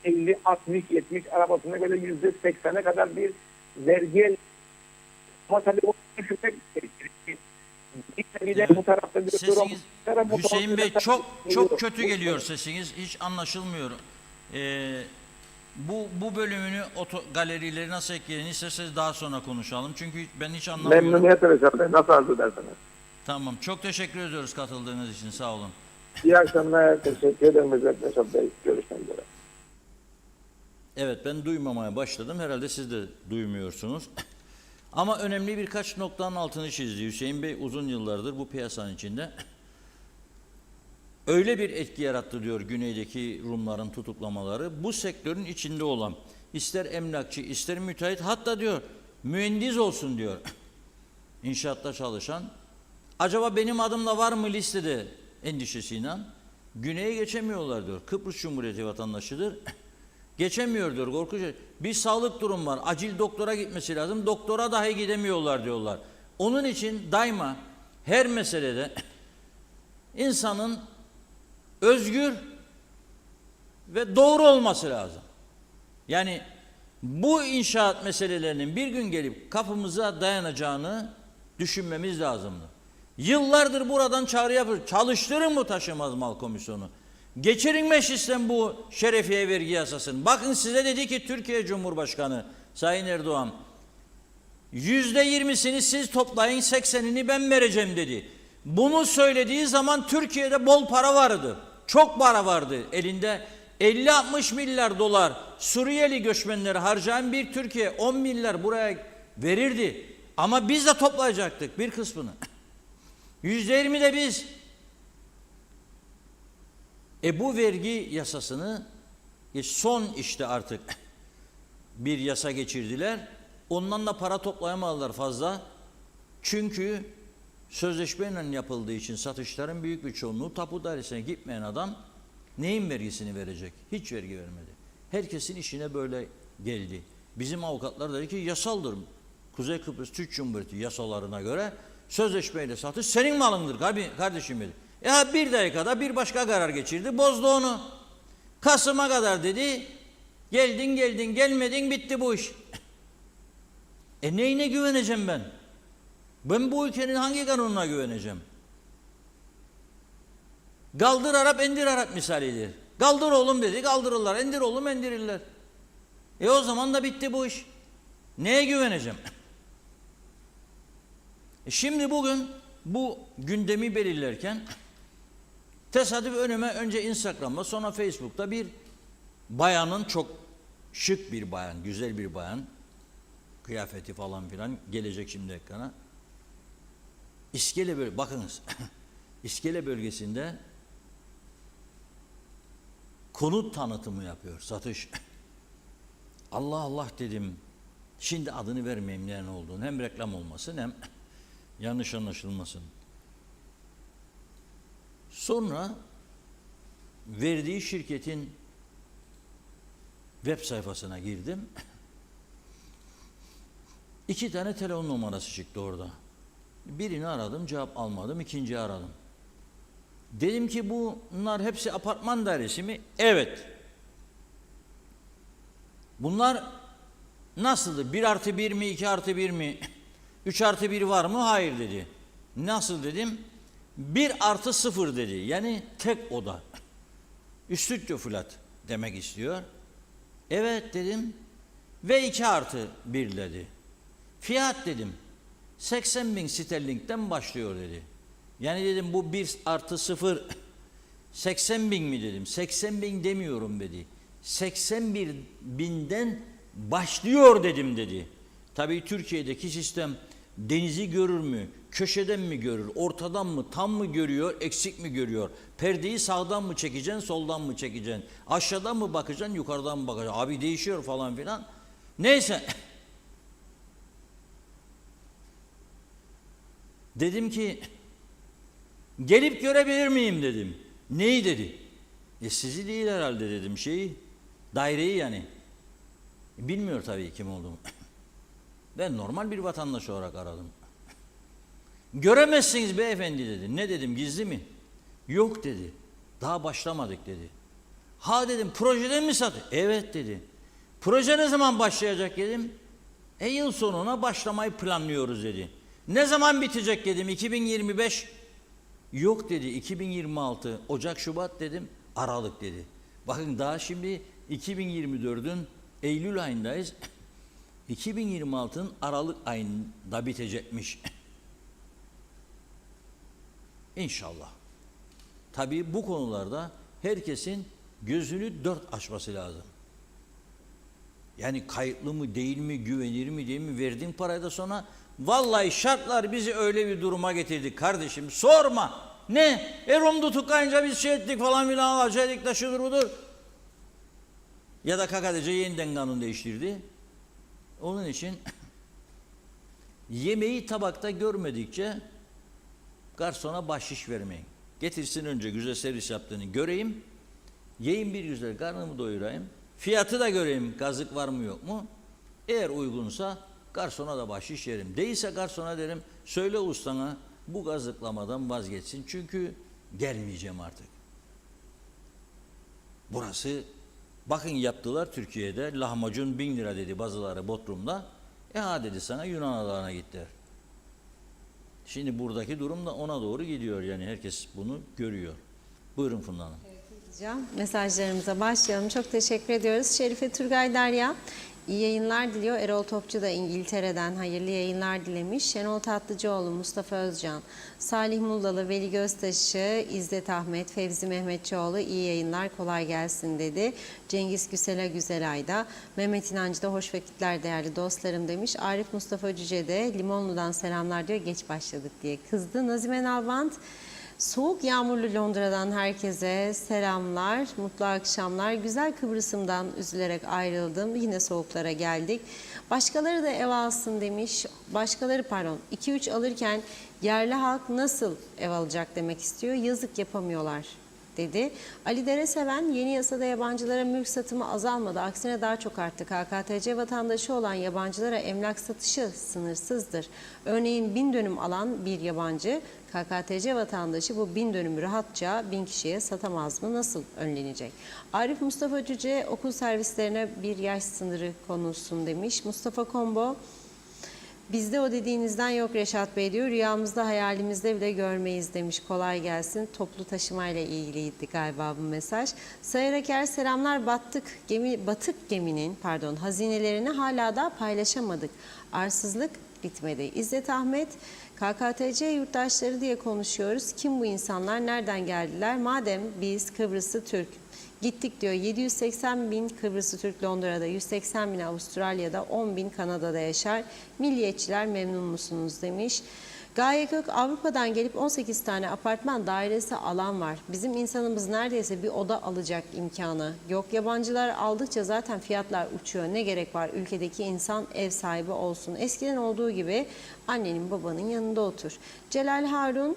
%50, 60, 70 arabasına göre %80'e kadar bir vergi ama tabii o düşürmek Evet. bu tarafta Sesiniz, Hüseyin Bey, çok kötü geliyor sesiniz. Hiç anlaşılmıyor. Bu bölümünü galerileri nasıl ekleyeni isterseniz daha sonra konuşalım. Çünkü ben hiç anlamıyorum. Memnuniyetle Reşat Bey. Nasıl arzu ederseniz. Tamam. Çok teşekkür ediyoruz katıldığınız için. Sağ olun. İyi akşamlar. Teşekkür ederim Reşat Bey. Görüşmek üzere. Evet, ben duymamaya başladım. Herhalde siz de duymuyorsunuz. Ama önemli birkaç noktanın altını çizdi. Hüseyin Bey uzun yıllardır bu piyasanın içinde. Öyle bir etki yarattı diyor güneydeki Rumların tutuklamaları. Bu sektörün içinde olan ister emlakçı ister müteahhit, hatta diyor mühendis olsun diyor. İnşaatta çalışan. Acaba benim adım da var mı listede endişesiyle? Güneye geçemiyorlar diyor. Kıbrıs Cumhuriyeti vatandaşıdır. Geçemiyor diyor, korkunç. Bir sağlık durum var, acil doktora gitmesi lazım, doktora dahi gidemiyorlar diyorlar. Onun için daima her meselede insanın özgür ve doğru olması lazım. Yani bu inşaat meselelerinin bir gün gelip kapımıza dayanacağını düşünmemiz lazımdı. Yıllardır buradan çağrı yapıyoruz. Çalıştırın bu taşınmaz mal komisyonu. Geçirin meclisten bu şerefiye vergi yasasını. Bakın, size dedi ki Türkiye Cumhurbaşkanı Sayın Erdoğan, %20'sini siz toplayın, 80'ini ben vereceğim dedi. Bunu söylediği zaman Türkiye'de bol para vardı. Çok para vardı elinde. 50-60 milyar dolar Suriyeli göçmenleri harcayan bir Türkiye 10 milyar buraya verirdi. Ama biz de toplayacaktık bir kısmını. %20 de biz. Bu vergi yasasını son işte artık bir yasa geçirdiler. Ondan da para toplayamadılar fazla. Çünkü sözleşmeyle yapıldığı için satışların büyük bir çoğunluğu tapu dairesine gitmeyen adam neyin vergisini verecek? Hiç vergi vermedi. Herkesin işine böyle geldi. Bizim avukatlar dedi ki yasaldır. Kuzey Kıbrıs Türk Cumhuriyeti yasalarına göre sözleşmeyle satış senin malındır kardeşim dedi. Bir dakikada bir başka karar geçirdi, bozdu onu. Kasım'a kadar dedi, geldin gelmedin, bitti bu iş. Neyine güveneceğim ben? Ben bu ülkenin hangi kanununa güveneceğim? Kaldır Arap, indir Arap misalidir. Kaldır oğlum dedi, kaldırırlar. İndir oğlum, indirirler. O zaman da bitti bu iş. Neye güveneceğim? Şimdi bugün bu gündemi belirlerken tesadüf önüme önce Instagram'da sonra Facebook'ta bir bayanın, çok şık bir bayan, güzel bir bayan, kıyafeti falan filan gelecek şimdi ekrana. İskele bölgesinde, bakınız İskele bölgesinde konut tanıtımı yapıyor, satış. Allah Allah dedim. Şimdi adını vermeyeyim ne olduğunu. Hem reklam olmasın hem yanlış anlaşılmasın. Sonra verdiği şirketin web sayfasına girdim. 2 tane telefon numarası çıktı orada. Birini aradım, cevap almadım. İkinciyi aradım. Dedim ki bunlar hepsi apartman dairesi mi? Evet. Bunlar nasıldı? 1+1 mi? 2+1 mi? 3+1 var mı? Hayır dedi. Nasıl dedim? 1+0 dedi. Yani tek oda. Üstüttü flat demek istiyor. Evet dedim. Ve 2+1 dedi. Fiyat dedim. 80.000 sterlinkten başlıyor dedi. Yani dedim bu 1+0 80.000 mi dedim. 80.000 demiyorum dedi. 81.000'den başlıyor dedim dedi. Tabii Türkiye'deki sistem denizi görür mü? Köşeden mi görür? Ortadan mı? Tam mı görüyor? Eksik mi görüyor? Perdeyi sağdan mı çekeceksin? Soldan mı çekeceksin? Aşağıdan mı bakacaksın? Yukarıdan mı bakacaksın? Abi değişiyor falan filan. Neyse. Dedim ki gelip görebilir miyim dedim. Neyi dedi? Sizi değil herhalde dedim daireyi yani. Bilmiyor tabii kim olduğumu. Ben normal bir vatandaş olarak aradım. Göremezsiniz beyefendi dedi. Ne dedim, gizli mi? Yok dedi. Daha başlamadık dedi. Ha dedim, projeden mi satın? Evet dedi. Proje ne zaman başlayacak dedim. Yıl sonuna başlamayı planlıyoruz dedi. Ne zaman bitecek dedim, 2025. Yok dedi, 2026 Ocak Şubat dedim, Aralık dedi. Bakın daha şimdi 2024'ün Eylül ayındayız. 2026'nın Aralık ayında bitecekmiş. İnşallah. Tabii bu konularda herkesin gözünü dört açması lazım. Yani kayıtlı mı değil mi, güvenilir mi değil mi, verdiğin parayı da sonra vallahi şartlar bizi öyle bir duruma getirdi kardeşim, sorma. Ne? Rum'da tıkayınca biz ettik falan filan, alacaktık da şudur budur. Ya da KKTC yeniden kanun değiştirdi. Onun için yemeği tabakta görmedikçe garsona bahşiş vermeyin. Getirsin önce güzel servis yaptığını göreyim. Yiyeyim bir güzel, karnımı doyurayım. Fiyatı da göreyim, kazık var mı yok mu? Eğer uygunsa garsona da bahşiş verim. Değilse garsona derim, söyle ustana bu kazıklamadan vazgeçsin. Çünkü gelmeyeceğim artık. Burası, bakın yaptılar Türkiye'de, lahmacun 1000 lira dedi bazıları Bodrum'da. Ha dedi sana Yunan adalarına gittiler. Şimdi buradaki durum da ona doğru gidiyor, yani herkes bunu görüyor. Buyurun Funda Hanım. Mesajlarımıza başlayalım. Çok teşekkür ediyoruz. Şerife Turgay Derya iyi yayınlar diliyor. Erol Topçu da İngiltere'den hayırlı yayınlar dilemiş. Şenol Tatlıcıoğlu, Mustafa Özcan, Salih Mullalı, Veli Göztaşı, İzzet Ahmet, Fevzi Mehmetçioğlu iyi yayınlar, kolay gelsin dedi. Cengiz Güsel'e Güzelay'da, Mehmet İnancı da hoş vakitler değerli dostlarım demiş. Arif Mustafa Cüce de Limonlu'dan selamlar diyor. Geç başladık diye kızdı. Nazime Nalbant, soğuk yağmurlu Londra'dan herkese selamlar, mutlu akşamlar. Güzel Kıbrıs'ımdan üzülerek ayrıldım. Yine soğuklara geldik. Başkaları da ev alsın demiş. 2-3 alırken yerli halk nasıl ev alacak demek istiyor. Yazık yapamıyorlar dedi. Ali Dereseven, yeni yasada yabancılara mülk satımı azalmadı. Aksine daha çok arttı. KKTC vatandaşı olan yabancılara emlak satışı sınırsızdır. Örneğin 1000 dönüm alan bir yabancı KKTC vatandaşı bu 1000 dönümü rahatça 1000 kişiye satamaz mı? Nasıl önlenecek? Arif Mustafa Cüce, okul servislerine bir yaş sınırı konulsun demiş. Mustafa Kombo, Bizde o dediğinizden yok Reşat Bey diyor. Rüyamızda hayalimizde bile görmeyiz demiş. Kolay gelsin. Toplu taşımayla ilgiliydi galiba bu mesaj. Sayar Aker selamlar. Batık geminin hazinelerini hala da paylaşamadık. Arsızlık bitmedi. İzzet Ahmet, KKTC yurttaşları diye konuşuyoruz. Kim bu insanlar? Nereden geldiler? Madem biz Kıbrıslı Türk gittik diyor. 780 bin Kıbrıslı Türk Londra'da, 180 bin Avustralya'da, 10 bin Kanada'da yaşar. Milliyetçiler memnun musunuz demiş. Gaye Kök, Avrupa'dan gelip 18 tane apartman dairesi alan var. Bizim insanımız neredeyse bir oda alacak imkanı yok. Yabancılar aldıkça zaten fiyatlar uçuyor. Ne gerek var ülkedeki insan ev sahibi olsun. Eskiden olduğu gibi annenin babanın yanında otur. Celal Harun,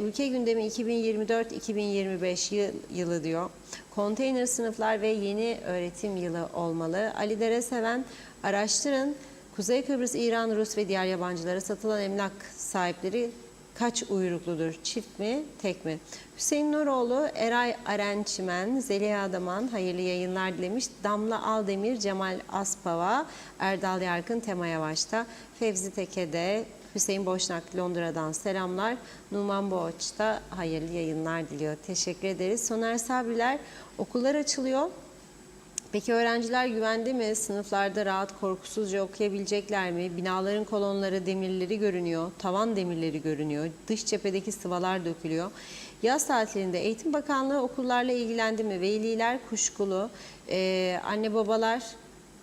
ülke gündemi 2024-2025 yılı diyor. Konteyner sınıflar ve yeni öğretim yılı olmalı. Ali Dere Seven, araştırın. Kuzey Kıbrıs, İran, Rus ve diğer yabancılara satılan emlak sahipleri kaç uyrukludur? Çift mi, tek mi? Hüseyin Nuroğlu, Eray Arençmen, Zeliha Adaman hayırlı yayınlar dilemiş. Damla Aldemir, Cemal Aspava, Erdal Yarkın, Tema Yavaş'ta, Fevzi Teke'de, Hüseyin Boşnak Londra'dan selamlar. Numan Boğaç da hayırlı yayınlar diliyor. Teşekkür ederiz. Soner Sabriler, okullar açılıyor. Peki öğrenciler güvende mi? Sınıflarda rahat, korkusuzca okuyabilecekler mi? Binaların kolonları, demirleri görünüyor. Tavan demirleri görünüyor. Dış cephedeki sıvalar dökülüyor. Yaz tatilinde Eğitim Bakanlığı okullarla ilgilendi mi? Veliler kuşkulu. Anne babalar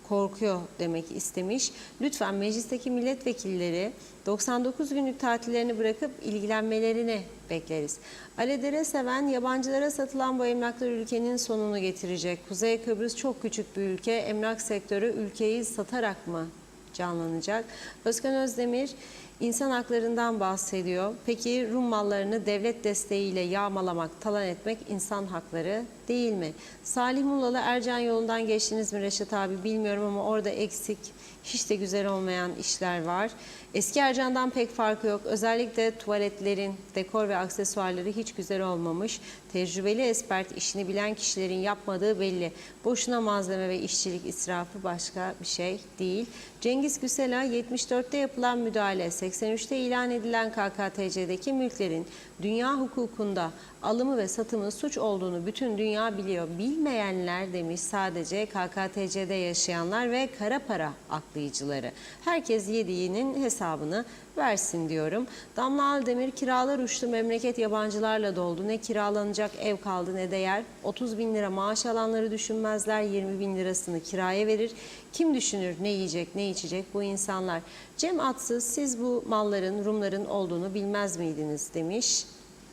korkuyor demek istemiş. Lütfen meclisteki milletvekilleri 99 günlük tatillerini bırakıp ilgilenmelerini bekleriz. Ali Dere Seven, yabancılara satılan bu emlaklar ülkenin sonunu getirecek. Kuzey Kıbrıs çok küçük bir ülke. Emlak sektörü ülkeyi satarak mı canlanacak? Özkan Özdemir, İnsan haklarından bahsediyor. Peki Rum mallarını devlet desteğiyle yağmalamak, talan etmek insan hakları değil mi? Salih Mullalı, Ercan yolundan geçtiniz mi Reşat abi bilmiyorum ama orada eksik, hiç de güzel olmayan işler var. Eski Ercan'dan pek farkı yok. Özellikle tuvaletlerin dekor ve aksesuarları hiç güzel olmamış. Tecrübeli expert, işini bilen kişilerin yapmadığı belli. Boşuna malzeme ve işçilik israfı başka bir şey değil. Cengiz Güsela, 74'te yapılan müdahale, 83'te ilan edilen KKTC'deki mülklerin dünya hukukunda alımı ve satımı suç olduğunu bütün dünya biliyor. Bilmeyenler demiş sadece KKTC'de yaşayanlar ve kara para aklayıcıları. Herkes yediğinin hesabını versin diyorum. Damla Aldemir, kiralar uçtu, memleket yabancılarla doldu. Ne kiralanacak ev kaldı ne de yer. 30 bin lira maaş alanları düşünmezler, 20 bin lirasını kiraya verir. Kim düşünür ne yiyecek ne içecek bu insanlar? Cem Atsız, siz bu malların Rumların olduğunu bilmez miydiniz demiş,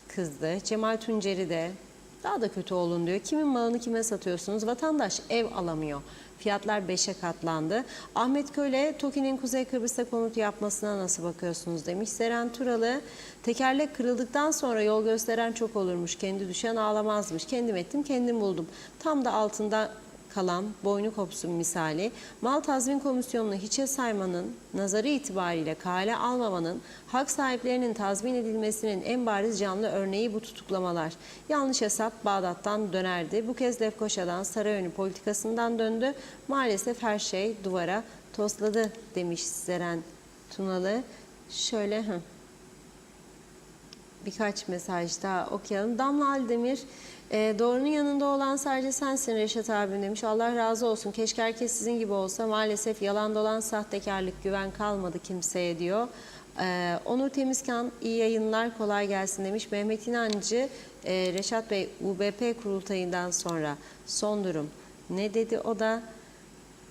kızdı. Cemal Tunceri de daha da kötü olun diyor. Kimin malını kime satıyorsunuz? Vatandaş ev alamıyor. Fiyatlar 5'e katlandı. Ahmet Köle, TOKİ'nin Kuzey Kıbrıs'ta konut yapmasına nasıl bakıyorsunuz demiş. Seren Turalı, tekerlek kırıldıktan sonra yol gösteren çok olurmuş. Kendi düşen ağlamazmış. Kendim ettim, kendim buldum. Tam da altında kalan boynu kopsun misali. Mal tazmin komisyonunu hiçe saymanın, nazarı itibariyle kale almamanın, hak sahiplerinin tazmin edilmesinin en bariz canlı örneği bu tutuklamalar. Yanlış hesap Bağdat'tan dönerdi. Bu kez Lefkoşa'dan, Sarayönü politikasından döndü. Maalesef her şey duvara tosladı demiş Seren Tunalı. Şöyle birkaç mesaj daha okuyalım. Damla Aldemir, doğrunun yanında olan sadece sensin Reşat abim demiş. Allah razı olsun. Keşke herkes sizin gibi olsa. Maalesef yalan dolan sahtekarlık, güven kalmadı kimseye diyor. Onur Temizkan, iyi yayınlar, kolay gelsin demiş. Mehmet İnancı, Reşat Bey UBP kurultayından sonra son durum ne dedi o da?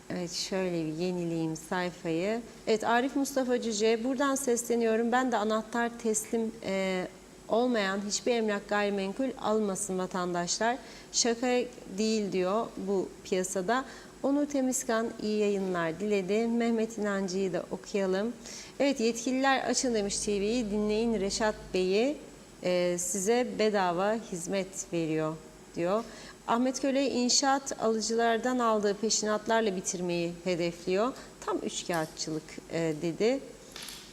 Evet, şöyle bir yenileyim sayfayı. Evet, Arif Mustafa Cüce, buradan sesleniyorum. Ben de anahtar teslim olmayan hiçbir emlak gayrimenkul almasın vatandaşlar. Şaka değil diyor bu piyasada. Onur Temizkan iyi yayınlar diledi. Mehmet İnancı'yı da okuyalım. Evet, yetkililer açın demiş TV'yi. Dinleyin Reşat Bey'i, size bedava hizmet veriyor diyor. Ahmet Köle, inşaat alıcılardan aldığı peşinatlarla bitirmeyi hedefliyor. Tam üçkağıtçılık dedi.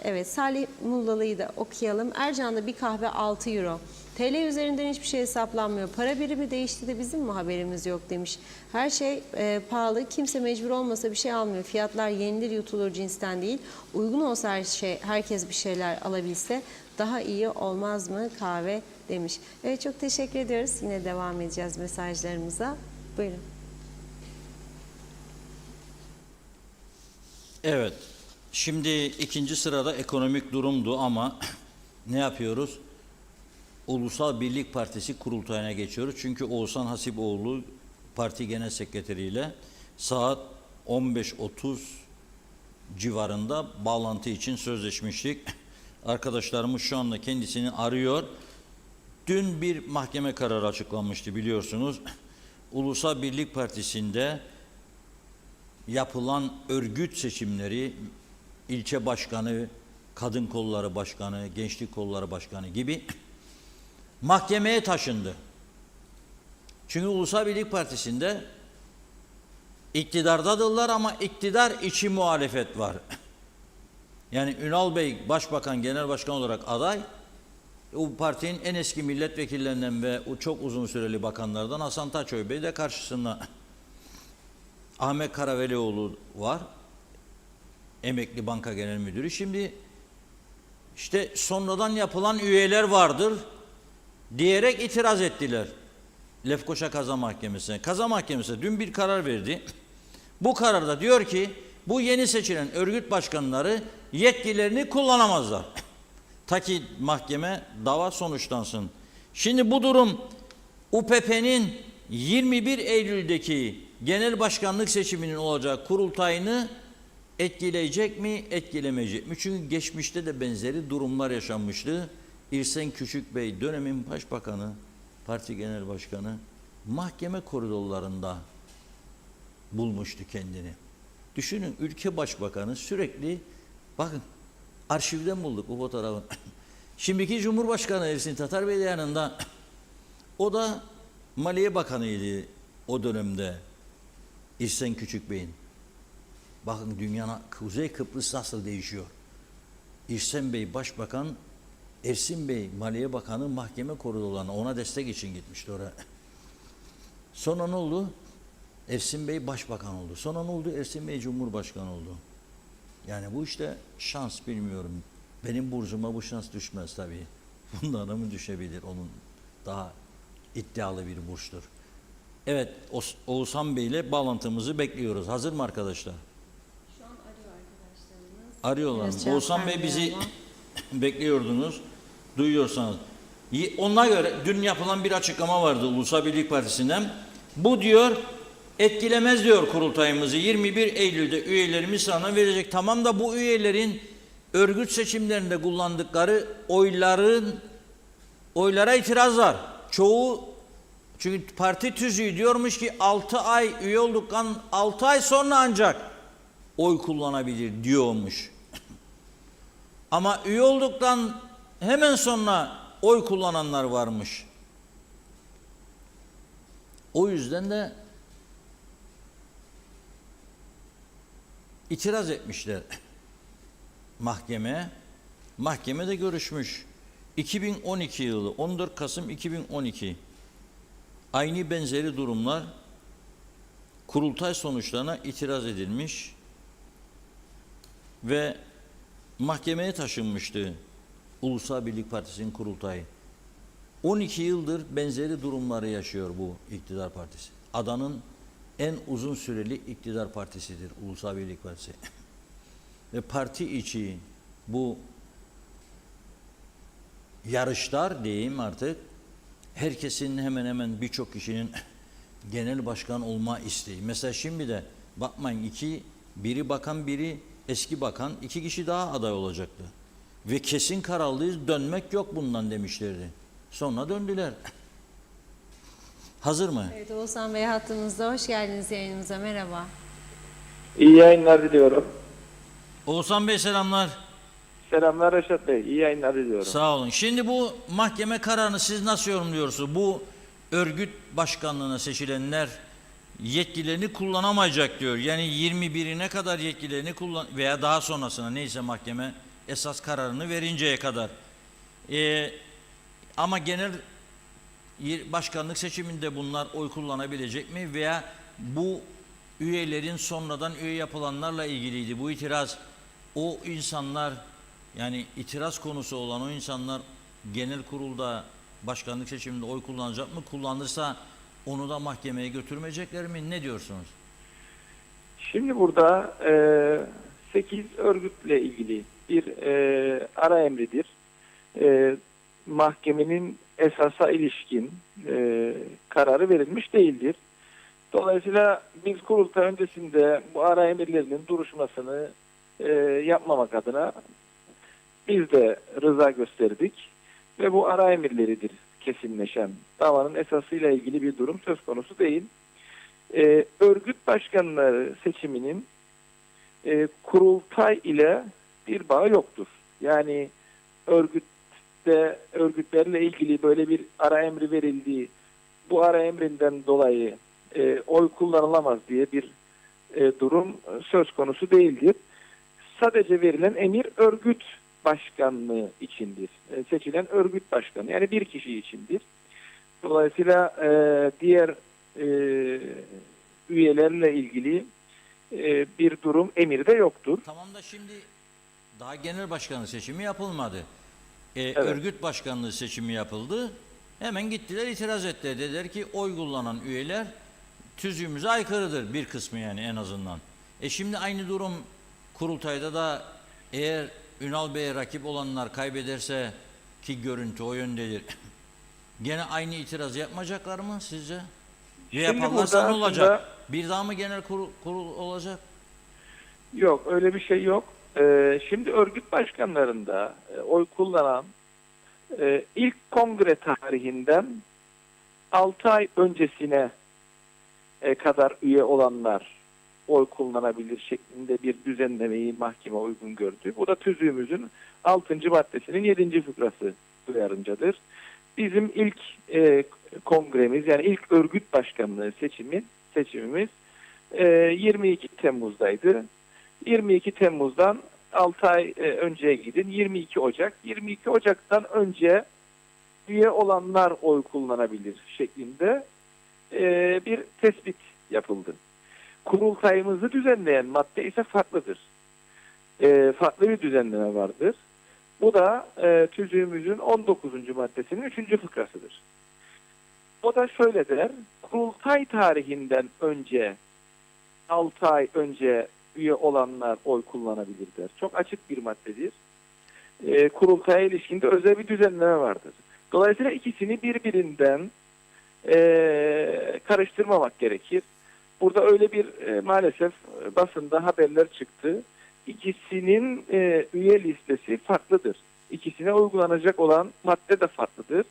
Evet, Salih Mullalı'yı da okuyalım. Ercan'da bir kahve 6 euro. TL üzerinden hiçbir şey hesaplanmıyor. Para birimi değişti de bizim mi haberimiz yok demiş. Her şey pahalı. Kimse mecbur olmasa bir şey almıyor. Fiyatlar yenilir yutulur cinsten değil. Uygun olsa her şey, herkes bir şeyler alabilse daha iyi olmaz mı kahve demiş. Evet, çok teşekkür ediyoruz. Yine devam edeceğiz mesajlarımıza. Buyurun. Evet. Şimdi ikinci sırada ekonomik durumdu ama ne yapıyoruz? Ulusal Birlik Partisi kurultayına geçiyoruz. Çünkü Oğuzhan Hasipoğlu parti genel sekreteriyle saat 15.30 civarında bağlantı için sözleşmiştik. Arkadaşlarımız şu anda kendisini arıyor. Dün bir mahkeme kararı açıklanmıştı biliyorsunuz. Ulusal Birlik Partisi'nde yapılan örgüt seçimleri, ilçe başkanı, kadın kolları başkanı, gençlik kolları başkanı gibi mahkemeye taşındı. Çünkü Ulusal Birlik Partisi'nde iktidardadırlar ama iktidar içi muhalefet var. Yani Ünal Bey başbakan, genel başkan olarak aday, o partinin en eski milletvekillerinden ve o çok uzun süreli bakanlardan Hasan Taçoy Bey de karşısında Ahmet Karavelioğlu var. Emekli banka genel müdürü. Şimdi işte sonradan yapılan üyeler vardır diyerek itiraz ettiler. Lefkoşa Kaza Mahkemesi'ne. Kaza Mahkemesi dün bir karar verdi. Bu kararda diyor ki bu yeni seçilen örgüt başkanları yetkilerini kullanamazlar. Ta ki mahkeme dava sonuçlansın. Şimdi bu durum UPP'nin 21 Eylül'deki genel başkanlık seçiminin olacağı kurultayını etkileyecek mi, etkilemeyecek mi? Çünkü geçmişte de benzeri durumlar yaşanmıştı. İrsen Küçükbey dönemin başbakanı, parti genel başkanı mahkeme koridorlarında bulmuştu kendini. Düşünün, ülke başbakanı sürekli, bakın arşivden bulduk bu fotoğrafı. Şimdiki Cumhurbaşkanı Ersin Tatar Bey de yanında. O da Maliye Bakanıydı o dönemde. İrsen Küçükbey'in. Bakın dünyana, Kuzey Kıbrıs nasıl değişiyor. İrsen Bey Başbakan, Ersin Bey Maliye Bakanı mahkeme koridorlarına ona destek için gitmişti oraya. Sonra ne oldu? Ersin Bey Başbakan oldu. Sonra ne oldu? Ersin Bey Cumhurbaşkanı oldu. Yani bu işte şans, bilmiyorum. Benim burcuma bu şans düşmez tabii. Bundan mı düşebilir? Onun daha iddialı bir burçtur. Evet, Oğuzhan Bey ile bağlantımızı bekliyoruz. Hazır mı arkadaşlar? Şu an arıyor arkadaşlarımız. Arıyorlar. Biraz cevap Oğuzhan Bey bizi vermiyor ama. bekliyordunuz. Duyuyorsanız. Ona göre dün yapılan bir açıklama vardı Ulusal Birlik Partisi'nden. Bu diyor etkilemez diyor kurultayımızı. 21 Eylül'de üyelerimiz sana verecek. Tamam da bu üyelerin örgüt seçimlerinde kullandıkları oylara itiraz var. Çoğu, çünkü parti tüzüğü diyormuş ki 6 ay üye olduktan 6 ay sonra ancak oy kullanabilir diyormuş. Ama üye olduktan hemen sonra oy kullananlar varmış. O yüzden de itiraz etmişler mahkemeye. Mahkemede görüşmüş. 2012 yılı 14 Kasım 2012 aynı benzeri durumlar, kurultay sonuçlarına itiraz edilmiş ve mahkemeye taşınmıştı Ulusal Birlik Partisi'nin kurultayı. 12 yıldır benzeri durumları yaşıyor bu iktidar partisi. Adanın en uzun süreli iktidar partisidir Ulusal Birlik Partisi. Ve parti içi bu yarışlar diyeyim artık, herkesin hemen hemen birçok kişinin genel başkan olma isteği. Mesela şimdi de bakmayın, biri bakan biri eski bakan, 2 kişi daha aday olacaktı. Ve kesin kararlıyız, dönmek yok bundan demişlerdi. Sonra döndüler. Hazır mı? Evet, Oğuzhan Bey hattımızda. Hoş geldiniz yayınımıza. Merhaba. İyi yayınlar diliyorum. Oğuzhan Bey selamlar. Selamlar Reşat Bey. İyi yayınlar diliyorum. Sağ olun. Şimdi bu mahkeme kararını siz nasıl yorumluyorsunuz? Bu örgüt başkanlığına seçilenler yetkilerini kullanamayacak diyor. Yani 21'ine kadar yetkilerini veya daha sonrasına neyse mahkeme esas kararını verinceye kadar. Ama genel başkanlık seçiminde bunlar oy kullanabilecek mi? Veya bu üyelerin sonradan üye yapılanlarla ilgiliydi. Bu itiraz, o insanlar, yani itiraz konusu olan o insanlar genel kurulda başkanlık seçiminde oy kullanacak mı? Kullanırsa onu da mahkemeye götürmeyecekler mi? Ne diyorsunuz? Şimdi burada 8 örgütle ilgili bir ara emridir. Mahkemenin esasa ilişkin kararı verilmiş değildir. Dolayısıyla biz kurultay öncesinde bu ara emirlerinin duruşmasını yapmamak adına biz de rıza gösterdik ve bu ara emirleridir kesinleşen. Davanın esasıyla ilgili bir durum söz konusu değil. Örgüt başkanları seçiminin kurultay ile bir bağı yoktur. Yani örgütlerle ilgili böyle bir ara emri verildiği, bu ara emrinden dolayı oy kullanılamaz diye bir durum söz konusu değildir. Sadece verilen emir örgüt başkanlığı içindir. Seçilen örgüt başkanı, yani bir kişi içindir. Dolayısıyla diğer üyelerle ilgili bir durum emir de yoktur. Tamam da şimdi daha genel başkanlığı seçimi yapılmadı. Evet. Örgüt başkanlığı seçimi yapıldı. Hemen gittiler, itiraz ettiler. Dediler ki oy kullanan üyeler tüzüğümüze aykırıdır, bir kısmı yani en azından. Şimdi aynı durum kurultayda da, eğer Ünal Bey'e rakip olanlar kaybederse, ki görüntü o yöndedir, gene aynı itirazı yapmayacaklar mı sizce? Ya Şimdi yaparlarsa burada ne olacak? aslında- Bir daha mı genel kurul olacak? Yok, öyle bir şey yok. Şimdi örgüt başkanlarında oy kullanan ilk kongre tarihinden 6 ay öncesine kadar üye olanlar oy kullanabilir şeklinde bir düzenlemeyi mahkeme uygun gördü. Bu da tüzüğümüzün 6. maddesinin 7. fıkrası uyarıncadır. Bizim ilk kongremiz, yani ilk örgüt başkanlığı seçimimiz 22 Temmuz'daydı. 22 Temmuz'dan 6 ay önceye gidin. 22 Ocak. 22 Ocak'tan önce üye olanlar oy kullanabilir şeklinde bir tespit yapıldı. Kurultayımızı düzenleyen madde ise farklıdır. Farklı bir düzenleme vardır. Bu da tüzüğümüzün 19. maddesinin 3. fıkrasıdır. O da şöyle der: kurultay tarihinden önce 6 ay önce üye olanlar oy kullanabilir der. Çok açık bir maddedir. Kurultaya ilişkinde özel bir düzenleme vardır. Dolayısıyla ikisini birbirinden karıştırmamak gerekir. Burada öyle bir maalesef basında haberler çıktı. İkisinin üye listesi farklıdır. İkisine uygulanacak olan madde de farklıdır.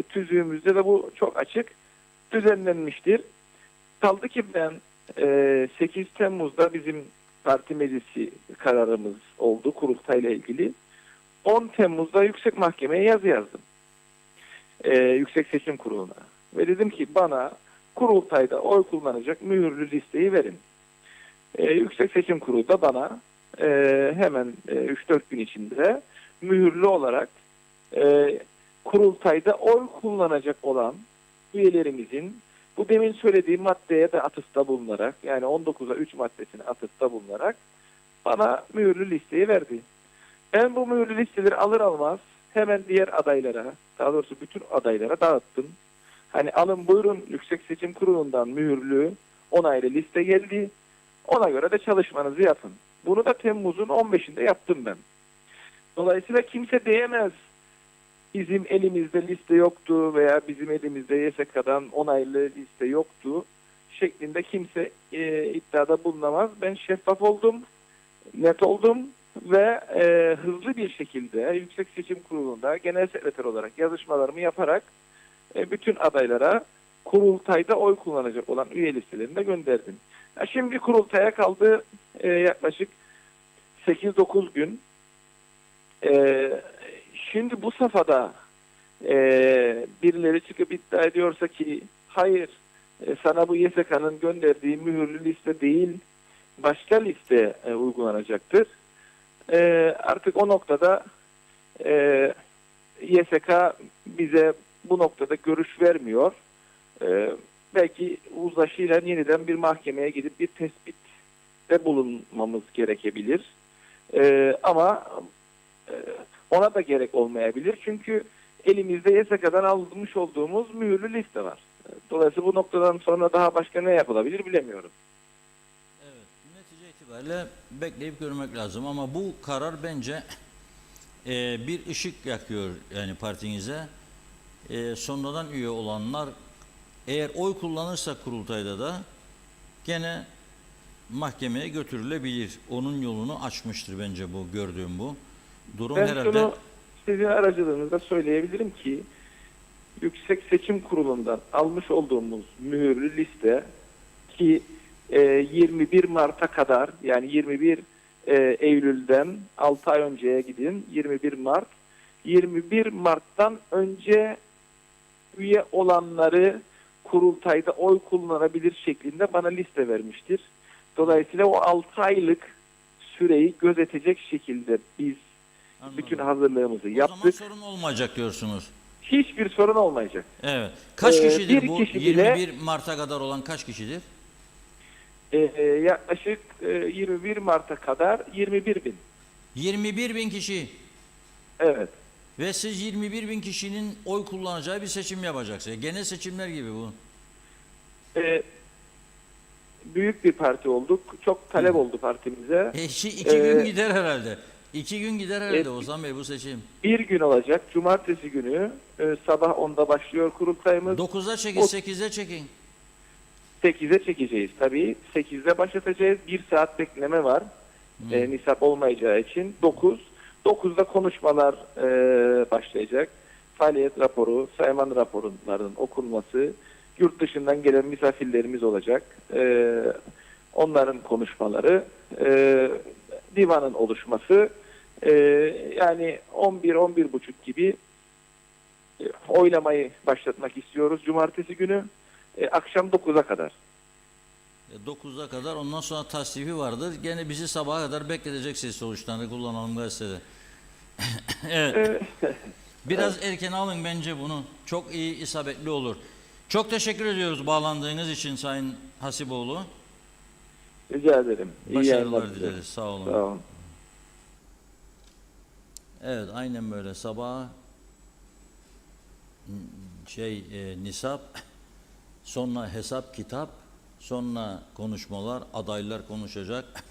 Tüzüğümüzde de bu çok açık düzenlenmiştir. Kaldı ki ben 8 Temmuz'da bizim parti meclisi kararımız oldu kurultayla ilgili. 10 Temmuz'da Yüksek Mahkeme'ye yazı yazdım. Yüksek Seçim Kurulu'na. Ve dedim ki bana kurultayda oy kullanacak mühürlü listeyi verin. Yüksek Seçim Kurulu da bana hemen 3-4 gün içinde mühürlü olarak kurultayda oy kullanacak olan üyelerimizin bu demin söylediğim maddeye de atıfta bulunarak, yani 19'a 3 maddesine atıfta bulunarak bana mühürlü listeyi verdi. Ben bu mühürlü listeleri alır almaz hemen diğer adaylara, daha doğrusu bütün adaylara dağıttım. Hani alın buyurun, Yüksek Seçim Kurulu'ndan mühürlü onaylı liste geldi. Ona göre de çalışmanızı yapın. Bunu da Temmuz'un 15'inde yaptım ben. Dolayısıyla kimse diyemez bizim elimizde liste yoktu veya bizim elimizde YSK'dan onaylı liste yoktu şeklinde kimse iddiada bulunamaz. Ben şeffaf oldum, net oldum ve hızlı bir şekilde Yüksek Seçim Kurulu'nda genel sekreter olarak yazışmalarımı yaparak bütün adaylara kurultayda oy kullanacak olan üye listelerini de gönderdim. Şimdi kurultaya kaldı yaklaşık 8-9 gün. Şimdi bu safhada birileri çıkıp iddia ediyorsa ki hayır, sana bu YSK'nın gönderdiği mühürlü liste değil, başka liste uygulanacaktır. Artık o noktada YSK bize bu noktada görüş vermiyor. Belki uzlaşıyla yeniden bir mahkemeye gidip bir tespitte bulunmamız gerekebilir. Ama ona da gerek olmayabilir. Çünkü elimizde YSK'dan almış olduğumuz mühürlü liste var. Dolayısıyla bu noktadan sonra daha başka ne yapılabilir bilemiyorum. Evet, netice itibariyle bekleyip görmek lazım ama bu karar bence bir ışık yakıyor yani partinize. Sonradan üye olanlar eğer oy kullanırsa kurultayda da gene mahkemeye götürülebilir. Onun yolunu açmıştır bence bu gördüğüm bu. Durum Ben herhalde şunu sizin aracılığınızda söyleyebilirim ki Yüksek Seçim Kurulu'ndan almış olduğumuz mühürlü liste ki 21 Mart'a kadar yani 21 Eylül'den 6 ay önceye gidin 21 Mart 21 Mart'tan önce üye olanları kurultayda oy kullanabilir şeklinde bana liste vermiştir. Dolayısıyla o 6 aylık süreyi gözetecek şekilde biz anladım. bütün hazırlığımızı O yaptık. zaman sorun olmayacak diyorsunuz. Hiçbir sorun olmayacak. Evet. Kaç kişidir bir bu? kişi bile- 21 Mart'a kadar olan kaç kişidir? Yaklaşık 21 Mart'a kadar 21 bin. 21 bin kişi. Evet. Ve siz 21 bin kişinin oy kullanacağı bir seçim yapacaksınız. Genel seçimler gibi bu. Büyük bir parti olduk. Çok talep oldu partimize. İki gün gider herhalde. 2 gün gider herhalde Ozan Bey bu seçim. Bir gün olacak. Cumartesi günü sabah 10'da başlıyor kurultayımız. 9'a çekin, O- 8'e çekin. 8'e çekeceğiz tabii. 8'de başlatacağız. 1 saat bekleme var. Nisap olmayacağı için. 9'da konuşmalar başlayacak. Faaliyet raporu, sayman raporlarının okunması, yurt dışından gelen misafirlerimiz olacak. Onların konuşmaları, divanın oluşması, yani 11-11.30 gibi oylamayı başlatmak istiyoruz cumartesi günü. Akşam 9'a kadar. 9'a kadar ondan sonra tasdifi vardır. Gene bizi sabaha kadar bekletecek ses sonuçlarını kullanalım gazetede. Evet. Biraz erken alın bence bunu. Çok iyi, isabetli olur. Çok teşekkür ediyoruz bağlandığınız için Sayın Hasipoğlu. Rica ederim. İyi Başarılar yayınlar dileriz. Sağ olun. Sağ olun. Evet, aynen böyle. Sabah nisap, sonra hesap kitap, sonra konuşmalar, adaylar konuşacak.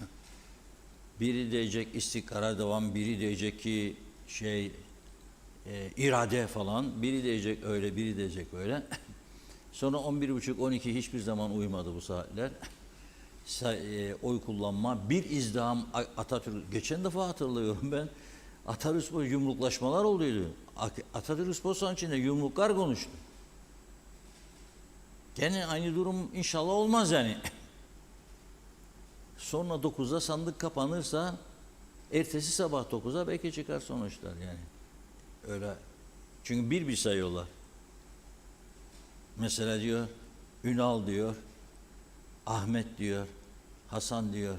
Biri diyecek istikrar devam, biri diyecek ki irade falan, biri diyecek öyle, biri diyecek böyle. Sonra 11.30-12 hiçbir zaman uyumadı bu saatler. Oy kullanma, bir izdiham Atatürk, geçen defa hatırlıyorum ben, Atatürk Spor yumruklaşmalar olduydu. Atatürk Spor sahanın içinde yumruklar konuştu. Gene aynı durum inşallah olmaz yani. Sonra 9'da sandık kapanırsa ertesi sabah 9'a belki çıkar sonuçlar yani. Öyle. Çünkü bir sayıyorlar. Mesela diyor Ünal diyor, Ahmet diyor, Hasan diyor.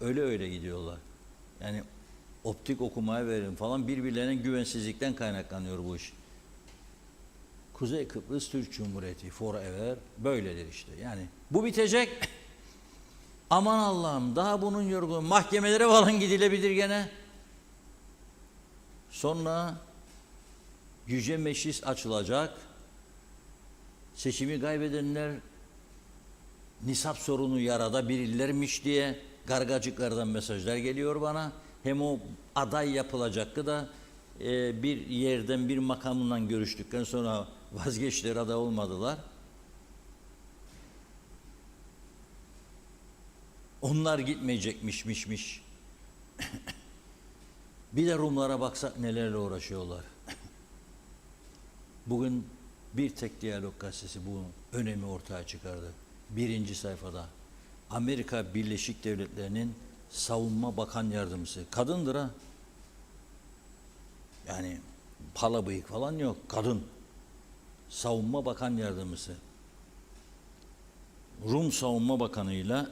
Öyle gidiyorlar. Yani optik okumaya verin falan birbirlerinin güvensizlikten kaynaklanıyor bu iş. Kuzey Kıbrıs Türk Cumhuriyeti forever böyledir işte. Yani bu bitecek. Aman Allah'ım daha bunun yorgun mahkemelere falan gidilebilir gene. Sonra Yüce Meclis açılacak. Seçimi kaybedenler nisap sorunu yaratabilirlermiş diye gargacıklardan mesajlar geliyor bana. Hem o aday yapılacaktı da bir yerden bir makamından görüştükten sonra vazgeçtiler, aday olmadılar. Onlar gitmeyecekmişmiş. Bir de Rumlara baksak nelerle uğraşıyorlar. Bugün bir tek Diyalog gazetesi bu önemi ortaya çıkardı. 1. sayfada. Amerika Birleşik Devletleri'nin savunma bakan yardımcısı. Kadındır ha. Yani pala bıyık falan yok. Kadın. Savunma bakan yardımcısı. Rum savunma bakanıyla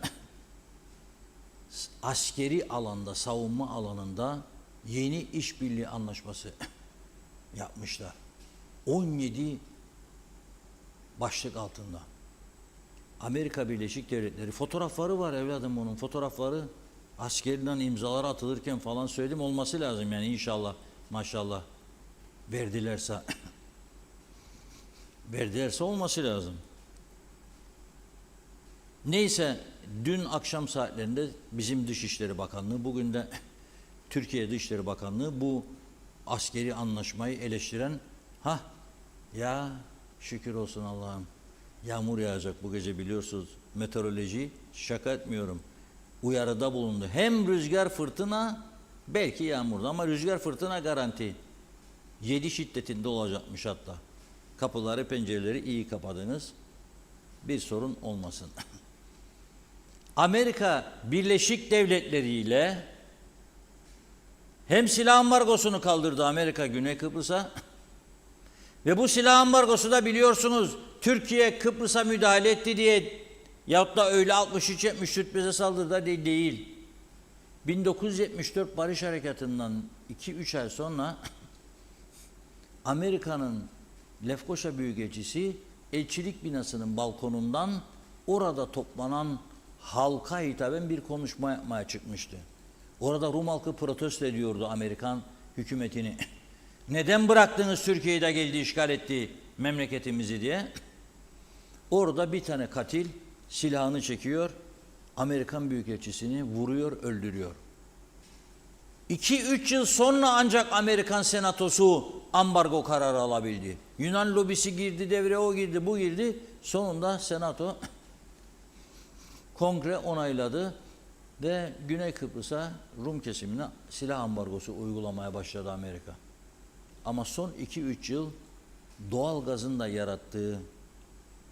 askeri alanda, savunma alanında yeni işbirliği anlaşması. yapmışlar. 17 başlık altında. Amerika Birleşik Devletleri fotoğrafları var evladım, onun fotoğrafları, askerden imzalar atılırken falan söyledim, olması lazım yani, inşallah maşallah verdilerse verdilerse olması lazım. Neyse, dün akşam saatlerinde bizim Dışişleri Bakanlığı, bugün de Türkiye Dışişleri Bakanlığı bu askeri anlaşmayı eleştiren, ya şükür olsun Allah'ım, yağmur yağacak bu gece, biliyorsunuz meteoroloji, şaka etmiyorum, uyarıda bulundu. Hem rüzgar fırtına, belki yağmurda, ama rüzgar fırtına garanti. 7 şiddetinde olacakmış hatta. Kapıları pencereleri iyi kapadınız, bir sorun olmasın. Amerika Birleşik Devletleri ile hem silah ambargosunu kaldırdı Amerika Güney Kıbrıs'a, ve bu silah ambargosu da biliyorsunuz Türkiye Kıbrıs'a müdahale etti diye, yahut da öyle 63-74 bize saldırdı değil. 1974 Barış Harekatı'ndan 2-3 ay sonra Amerika'nın Lefkoşa Büyükelçisi elçilik binasının balkonundan orada toplanan halka hitaben bir konuşma yapmaya çıkmıştı. Orada Rum halkı protesto ediyordu Amerikan hükümetini. Neden bıraktınız Türkiye'de geldi işgal etti memleketimizi diye. Orada bir tane katil silahını çekiyor, Amerikan Büyükelçisini vuruyor, öldürüyor. 2-3 yıl sonra ancak Amerikan Senatosu ambargo kararı alabildi. Yunan lobisi girdi devreye, o girdi, bu girdi. Sonunda Senato, Kongre onayladı ve Güney Kıbrıs'a, Rum kesimine silah ambargosu uygulamaya başladı Amerika. Ama son 2-3 yıl doğal gazın da yarattığı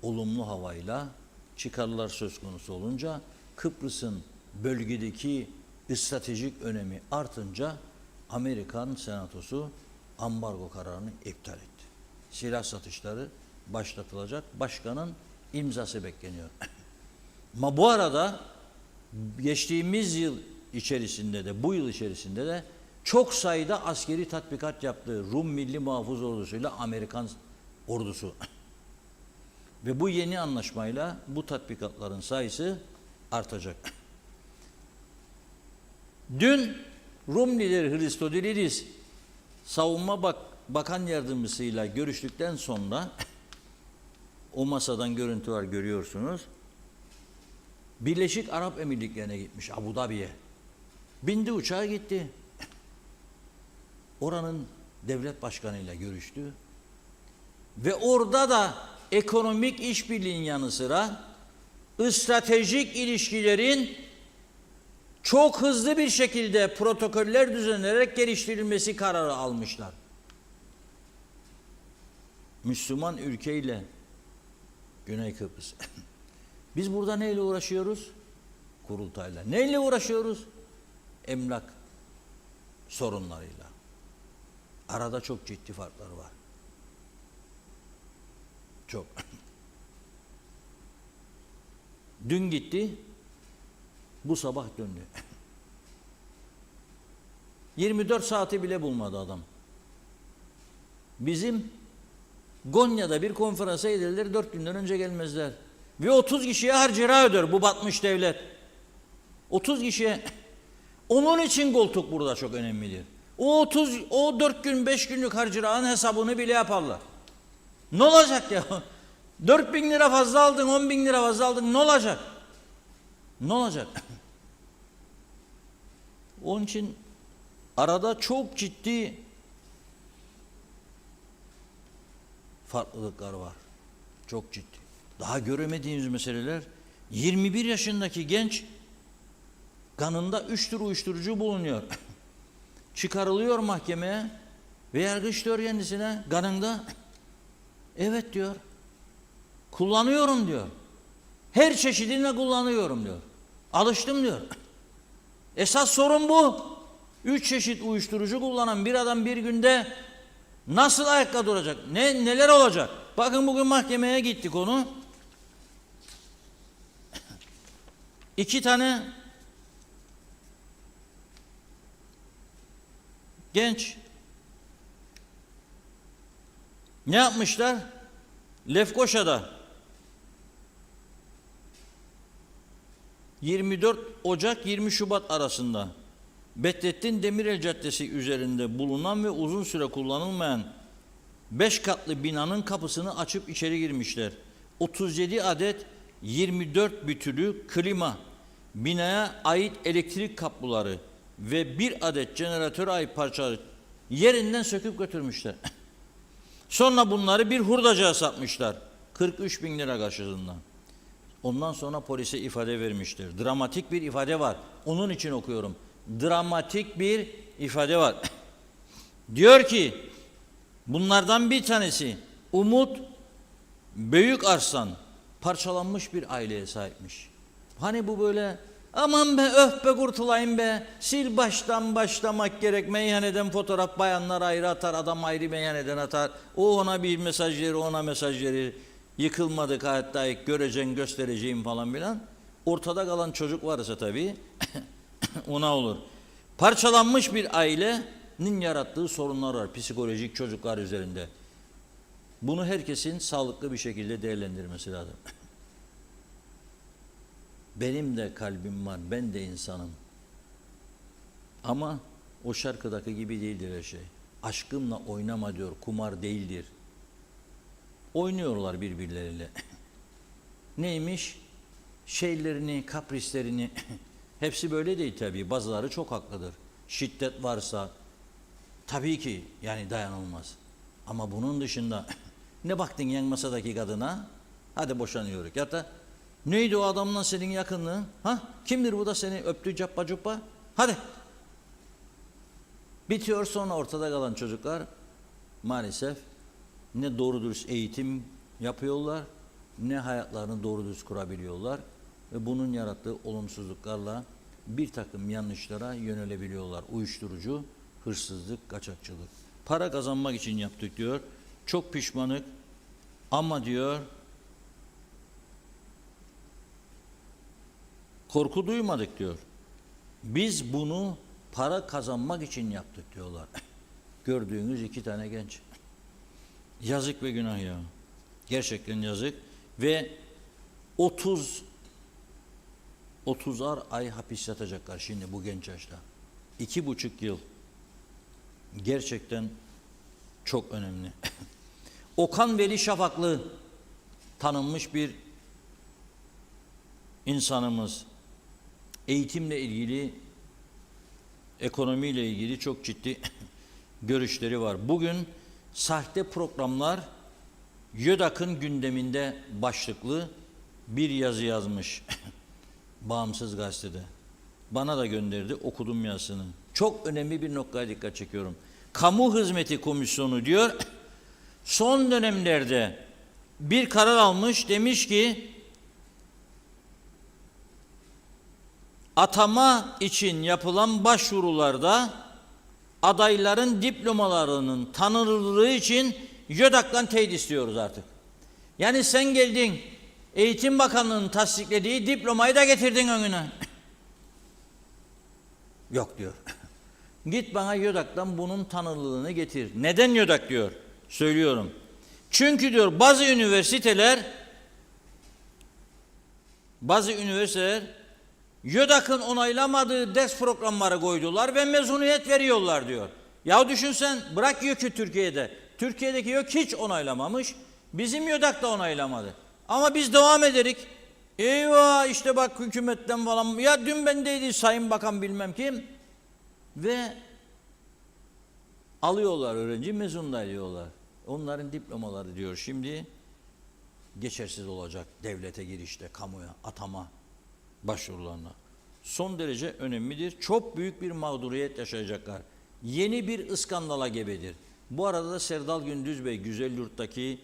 olumlu havayla çıkarlar söz konusu olunca, Kıbrıs'ın bölgedeki stratejik önemi artınca Amerikan Senatosu ambargo kararını iptal etti. Silah satışları başlatılacak. Başkanın imzası bekleniyor. Ama bu arada geçtiğimiz yıl içerisinde de, bu yıl içerisinde de çok sayıda askeri tatbikat yaptı Rum Milli Muhafız Ordusu'yla Amerikan ordusu. Ve bu yeni anlaşmayla bu tatbikatların sayısı artacak. Dün Rum lideri Hristodilidis Savunma Bakan Yardımcısıyla görüştükten sonra, o masadan görüntü var, görüyorsunuz, Birleşik Arap Emirlikleri'ne gitmiş, Abu Dhabi'ye. Bindi uçağa gitti. Oranın devlet başkanıyla görüştü. Ve orada da ekonomik işbirliğinin yanı sıra stratejik ilişkilerin çok hızlı bir şekilde protokoller düzenlenerek geliştirilmesi kararı almışlar. Müslüman ülkeyle Güney Kıbrıs. Biz burada neyle uğraşıyoruz? Kurultayla. Neyle uğraşıyoruz? Emlak sorunlarıyla. Arada çok ciddi farklar var. Çok. Dün gitti, bu sabah döndü. 24 saati bile bulmadı adam. Bizim Gonya'da bir konferansa giderler, 4 günden önce gelmezler. Ve 30 kişiye harcırah öder bu batmış devlet. 30 kişiye. Onun için koltuk burada çok önemlidir. O 4 gün 5 günlük harcırahın hesabını bile yaparlar. Ne olacak ya? 4.000 lira fazla aldın, 10.000 lira fazla aldın, ne olacak? Ne olacak? Onun için arada çok ciddi farklılıklar var. Çok ciddi. Daha göremediğimiz meseleler. 21 yaşındaki genç, kanında 3 tür uyuşturucu bulunuyor. Çıkarılıyor mahkemeye ve yargıç diyor kendisine, kanında, evet diyor, kullanıyorum diyor. Her çeşidini kullanıyorum diyor. Alıştım diyor. Esas sorun bu. 3 çeşit uyuşturucu kullanan bir adam bir günde nasıl ayakta duracak? Neler olacak? Bakın bugün mahkemeye gitti konu. 2 tane genç Ne yapmışlar? Lefkoşa'da 24 Ocak 20 Şubat arasında Bedrettin Demirel Caddesi üzerinde bulunan ve uzun süre kullanılmayan 5 katlı binanın kapısını açıp içeri girmişler. 37 adet 24 bütülü klima, binaya ait elektrik kabloları ve bir adet jeneratör ait parçaları yerinden söküp götürmüşler. Sonra bunları bir hurdacıya satmışlar. 43 bin lira karşılığında. Ondan sonra polise ifade vermiştir. Dramatik bir ifade var. Onun için okuyorum. Dramatik bir ifade var. Diyor ki bunlardan bir tanesi Umut Büyükarslan parçalanmış bir aileye sahipmiş. Hani bu böyle aman be öf be kurtulayım be, sil baştan başlamak gerek, meyhaneden fotoğraf, bayanlar ayrı atar, adam ayrı meyhaneden atar, o ona bir mesaj verir, ona mesaj verir, yıkılmadık hayatta göreceğim göstereceğim falan filan. Ortada kalan çocuk varsa tabii ona olur. Parçalanmış bir ailenin yarattığı sorunlar var psikolojik çocuklar üzerinde. Bunu herkesin sağlıklı bir şekilde değerlendirmesi lazım. Benim de kalbim var, ben de insanım. Ama o şarkıdaki gibi değildir her şey. Aşkımla oynama diyor, kumar değildir. Oynuyorlar birbirleriyle. Neymiş? Şeylerini, kaprislerini, hepsi böyle değil tabii. Bazıları çok haklıdır. Şiddet varsa tabii ki yani dayanılmaz. Ama bunun dışında ne baktın yan masadaki kadına? Hadi boşanıyoruz. Ya da neydi o adamla senin yakınlığın? Ha? Kimdir bu da seni öptü cappa cuppa? Hadi. Bitiyor, sonra ortada kalan çocuklar maalesef ne doğru dürüst eğitim yapıyorlar, ne hayatlarını doğru dürüst kurabiliyorlar ve bunun yarattığı olumsuzluklarla bir takım yanlışlara yönelebiliyorlar. Uyuşturucu, hırsızlık, kaçakçılık. Para kazanmak için yaptık diyor. Çok pişmanık ama diyor korku duymadık diyor. Biz bunu para kazanmak için yaptık diyorlar. Gördüğünüz 2 tane genç. Yazık ve günah ya. Gerçekten yazık. Ve 30'ar ay hapis yatacaklar şimdi bu genç yaşta. 2,5 yıl. Gerçekten çok önemli. Okan Veli Şafaklı tanınmış bir insanımız. Eğitimle ilgili, ekonomiyle ilgili çok ciddi görüşleri var. Bugün sahte programlar YÖDAK'ın gündeminde başlıklı bir yazı yazmış. Bağımsız gazetede. Bana da gönderdi, okudum yazısını. Çok önemli bir noktaya dikkat çekiyorum. Kamu Hizmeti Komisyonu diyor, son dönemlerde bir karar almış, demiş ki atama için yapılan başvurularda adayların diplomalarının tanınırlığı için YÖDAK'tan teyit istiyoruz artık. Yani sen geldin, Eğitim Bakanlığı'nın tasdiklediği diplomayı da getirdin önüne. Yok diyor. Git bana YÖDAK'tan bunun tanınırlığını getir. Neden YÖDAK diyor? Söylüyorum. Çünkü diyor bazı üniversiteler YÖDAK'ın onaylamadığı ders programları koydular ve mezuniyet veriyorlar diyor. Ya düşünsen, bırak YÖK'ü Türkiye'de. Türkiye'deki YÖK hiç onaylamamış. Bizim YÖDAK da onaylamadı. Ama biz devam ederik. Eyvah işte bak hükümetten falan. Ya dün bendeydi Sayın Bakan bilmem kim. Ve alıyorlar öğrenci, mezun da ediyorlar. Onların diplomaları diyor şimdi geçersiz olacak devlete girişte, kamuya, atama başvurularına. Son derece önemlidir. Çok büyük bir mağduriyet yaşayacaklar. Yeni bir iskandala gebedir. Bu arada da Serdal Gündüz Bey, Güzelyurt'taki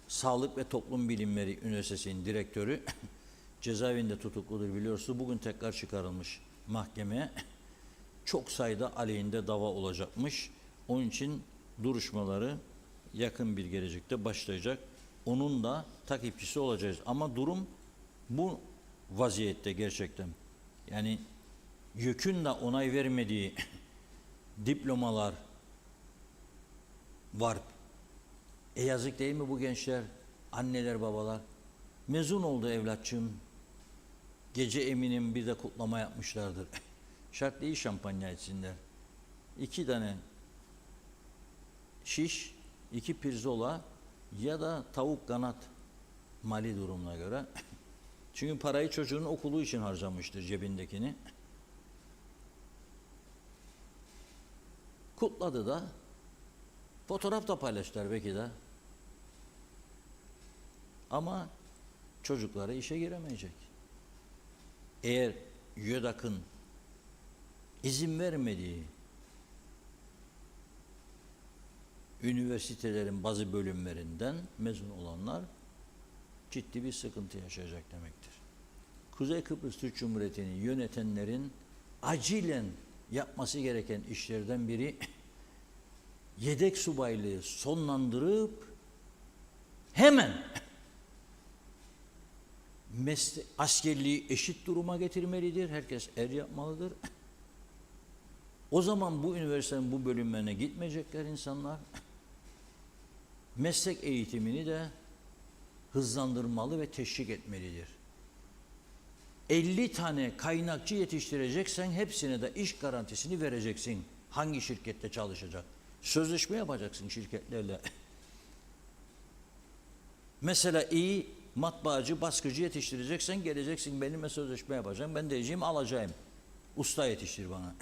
Sağlık ve Toplum Bilimleri Üniversitesi'nin direktörü cezaevinde tutukludur biliyorsunuz. Bugün tekrar çıkarılmış mahkemeye. Çok sayıda aleyhinde dava olacakmış. Onun için duruşmaları yakın bir gelecekte başlayacak. Onun da takipçisi olacağız. Ama durum bu vaziyette gerçekten. Yani YÖK'ün de onay vermediği diplomalar var Yazık değil mi bu gençler, anneler, babalar? Mezun oldu evlatçığım. Gece eminim bir de kutlama yapmışlardır. Şart değil şampanya içsinler. 2 tane şiş, 2 pirzola ya da tavuk kanat, mali durumuna göre. Çünkü parayı çocuğun okulu için harcamıştır, cebindekini. Kutladı da, fotoğraf da paylaştılar belki de. Ama çocukları işe giremeyecek. Eğer YÖDAK'ın izin vermediği üniversitelerin bazı bölümlerinden mezun olanlar ciddi bir sıkıntı yaşayacak demektir. Kuzey Kıbrıs Türk Cumhuriyeti'ni yönetenlerin acilen yapması gereken işlerden biri yedek subaylığı sonlandırıp hemen askerliği eşit duruma getirmelidir. Herkes yapmalıdır. O zaman bu üniversitenin bu bölümlerine gitmeyecekler insanlar. Meslek eğitimini de hızlandırmalı ve teşvik etmelidir. 50 tane kaynakçı yetiştireceksen hepsine de iş garantisini vereceksin. Hangi şirkette çalışacak? Sözleşme yapacaksın şirketlerle. Mesela iyi matbaacı, baskıcı yetiştireceksen geleceksin benimle sözleşme yapacaksın. Ben diyeceğim alacağım. Usta yetiştir bana.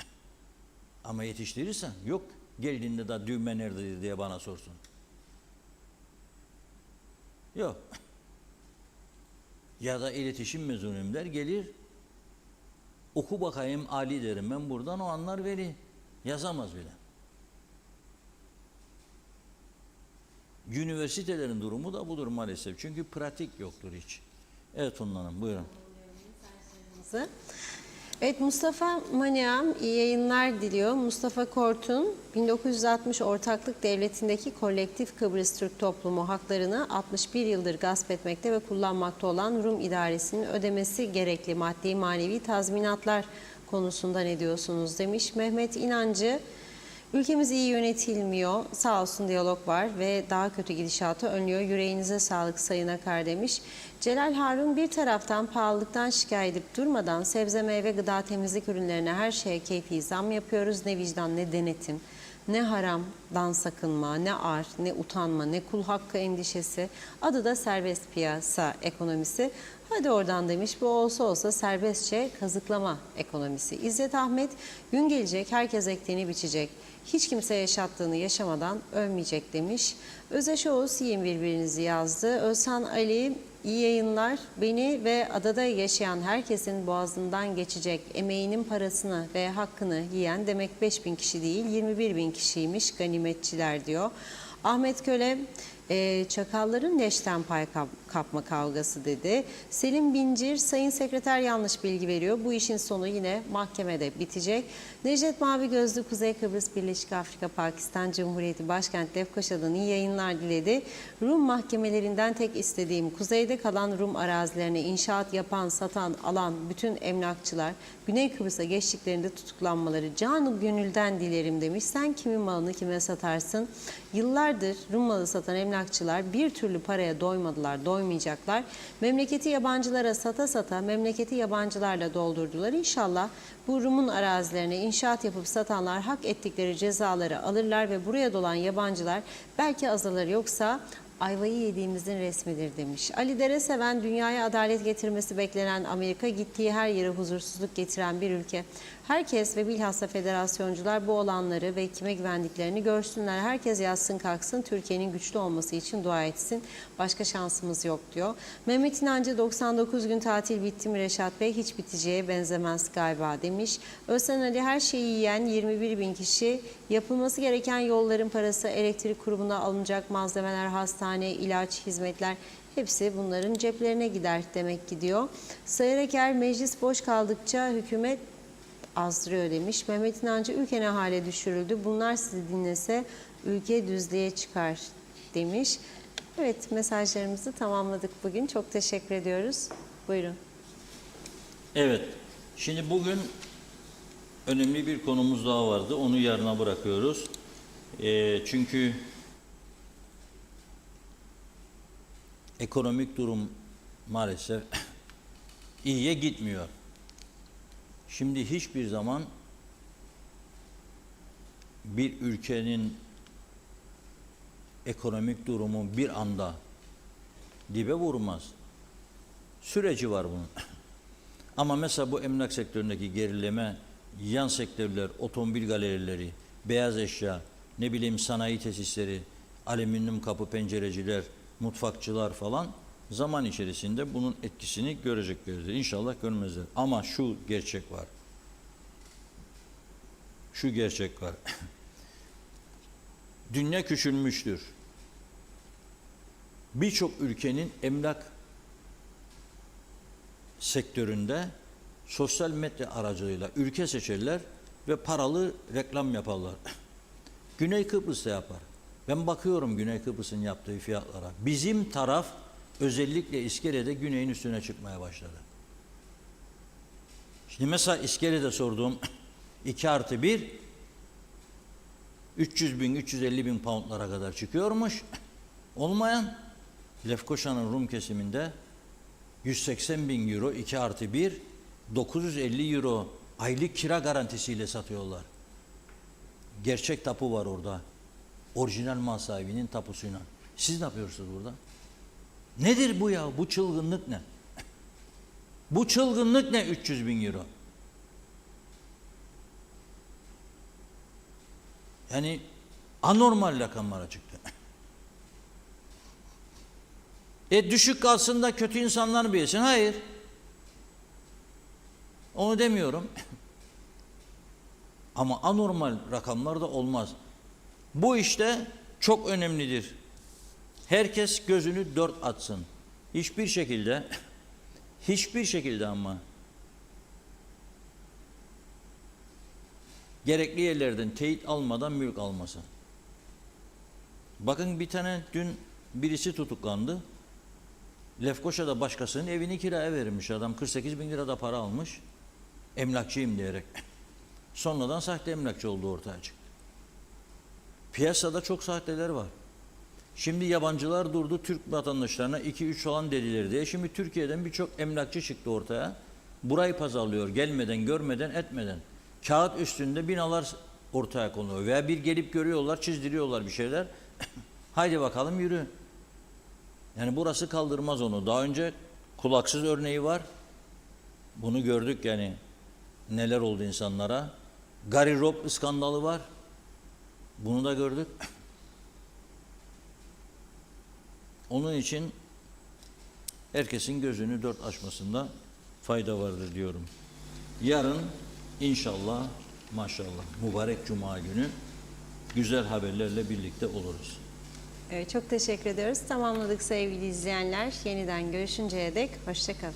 Ama yetiştirirsen yok. Geldiğinde de düğme nerededir diye bana sorsun. Yok. Ya da iletişim mezunuyum der, gelir oku bakayım Ali derim ben buradan, o anlar veli. Yazamaz bile. Üniversitelerin durumu da budur maalesef. Çünkü pratik yoktur hiç. Evet Onur Hanım buyurun. Evet, Mustafa Maniam iyi yayınlar diliyor. Mustafa Kort'un 1960 Ortaklık Devleti'ndeki kolektif Kıbrıs Türk toplumu haklarını 61 yıldır gasp etmekte ve kullanmakta olan Rum idaresinin ödemesi gerekli maddi manevi tazminatlar konusunda ne diyorsunuz demiş. Mehmet İnancı, ülkemiz iyi yönetilmiyor. Sağ olsun diyalog var ve daha kötü gidişatı önlüyor. Yüreğinize sağlık Sayın Akar demiş. Celal Harun, bir taraftan pahalılıktan şikayet edip durmadan sebze, meyve, gıda, temizlik ürünlerine her şeye keyfi zam yapıyoruz. Ne vicdan, ne denetim, ne haramdan sakınma, ne ar, ne utanma, ne kul hakkı endişesi. Adı da serbest piyasa ekonomisi. Hadi oradan demiş, bu olsa olsa serbestçe kazıklama ekonomisi. İzzet Ahmet, gün gelecek herkes ektiğini biçecek. Hiç kimse yaşattığını yaşamadan ölmeyecek demiş. Özeş Oğuz, yiyin birbirinizi yazdı. Özhan Ali, iyi yayınlar. Beni ve adada yaşayan herkesin boğazından geçecek emeğinin parasını ve hakkını yiyen demek 5.000 kişi değil 21.000 kişiymiş ganimetçiler diyor. Ahmet Köle, çakalların leşten pay kapma kavgası dedi. Selim Bincir, Sayın Sekreter yanlış bilgi veriyor. Bu işin sonu yine mahkemede bitecek. Necdet Mavi Gözlü, Kuzey Kıbrıs Birleşik Afrika Pakistan Cumhuriyeti Başkent Lefkoşa'dan iyi yayınlar diledi. Rum mahkemelerinden tek istediğim kuzeyde kalan Rum arazilerine inşaat yapan, satan, alan bütün emlakçılar Güney Kıbrıs'a geçtiklerinde tutuklanmaları canı gönülden dilerim demiş. Sen kimin malını kime satarsın? Yıllardır Rum malı satan emlakçılar bir türlü paraya doymadılar, doymayacaklar. Memleketi yabancılara sata sata memleketi yabancılarla doldurdular. İnşallah bu Rum'un arazilerine inşaat yapıp satanlar hak ettikleri cezaları alırlar ve buraya dolan yabancılar belki azalır, yoksa ayvayı yediğimizin resmidir demiş. Ali Dereseven, dünyaya adalet getirmesi beklenen Amerika gittiği her yere huzursuzluk getiren bir ülke. Herkes ve bilhassa federasyoncular bu olanları ve kime güvendiklerini görsünler. Herkes yatsın kalksın, Türkiye'nin güçlü olması için dua etsin. Başka şansımız yok diyor. Mehmet İnancı, 99 gün tatil bitti mi Reşat Bey? Hiç biteceğe benzemez galiba demiş. Özsen Ali, her şeyi yiyen 21.000 kişi, yapılması gereken yolların parası, elektrik kurumuna alınacak malzemeler, hastane, ilaç, hizmetler, hepsi bunların ceplerine gider demek ki diyor. Sayar Eker, meclis boş kaldıkça hükümet azdırıyor demiş. Mehmet İnancı, ülke ne hale düşürüldü? Bunlar sizi dinlese ülke düzlüğe çıkar demiş. Evet, mesajlarımızı tamamladık bugün. Çok teşekkür ediyoruz. Buyurun. Evet, şimdi bugün önemli bir konumuz daha vardı. Onu yarına bırakıyoruz. Çünkü ekonomik durum maalesef iyiye gitmiyor. Şimdi hiçbir zaman bir ülkenin ekonomik durumu bir anda dibe vurmaz. Süreci var bunun. Ama mesela bu emlak sektöründeki gerileme, yan sektörler, otomobil galerileri, beyaz eşya, ne bileyim sanayi tesisleri, alüminyum kapı pencereciler, mutfakçılar falan zaman içerisinde bunun etkisini göreceklerdir. İnşallah görmezler. Ama şu gerçek var. Şu gerçek var. Dünya küçülmüştür. Birçok ülkenin emlak sektöründe sosyal medya aracılığıyla ülke seçerler ve paralı reklam yaparlar. Güney Kıbrıs'ta yapar. Ben bakıyorum Güney Kıbrıs'ın yaptığı fiyatlara. Bizim taraf özellikle İskele'de Güney'in üstüne çıkmaya başladı. Şimdi mesela İskele'de sorduğum 2+1 300 bin, 350 bin poundlara kadar çıkıyormuş. Olmayan Lefkoşa'nın Rum kesiminde 180 bin euro 2+1 950 euro aylık kira garantisiyle satıyorlar. Gerçek tapu var orada. Orijinal mal sahibinin tapusuyla. Siz ne yapıyorsunuz burada? Nedir bu ya? Bu çılgınlık ne? Bu çılgınlık ne 300 bin euro? Yani anormal rakamlara çıktı. Düşük kalsın da kötü insanlar mı yesin? Hayır. Onu demiyorum. Ama anormal rakamlar da olmaz. Bu işte çok önemlidir. Herkes gözünü dört atsın. Hiçbir şekilde ama gerekli yerlerden teyit almadan mülk almasın. Bakın bir tane dün birisi tutuklandı. Lefkoşa'da başkasının evini kiraya vermiş adam. 48 bin lira da para almış. Emlakçıyım diyerek. Sonradan sahte emlakçı olduğu ortaya çıktı. Piyasada çok sahteler var. Şimdi yabancılar durdu Türk vatandaşlarına 2-3 falan dediler diye. Şimdi Türkiye'den birçok emlakçı çıktı ortaya. Burayı pazarlıyor gelmeden, görmeden, etmeden. Kağıt üstünde binalar ortaya konuluyor. Veya bir gelip görüyorlar, çizdiriyorlar bir şeyler. Haydi bakalım yürü. Yani burası kaldırmaz onu. Daha önce kulaksız örneği var. Bunu gördük yani. Neler oldu insanlara. Gary Robb skandalı var. Bunu da gördük. Onun için herkesin gözünü dört açmasında fayda vardır diyorum. Yarın inşallah maşallah mübarek cuma günü güzel haberlerle birlikte oluruz. Evet, çok teşekkür ediyoruz. Tamamladık sevgili izleyenler. Yeniden görüşünceye dek hoşça kalın.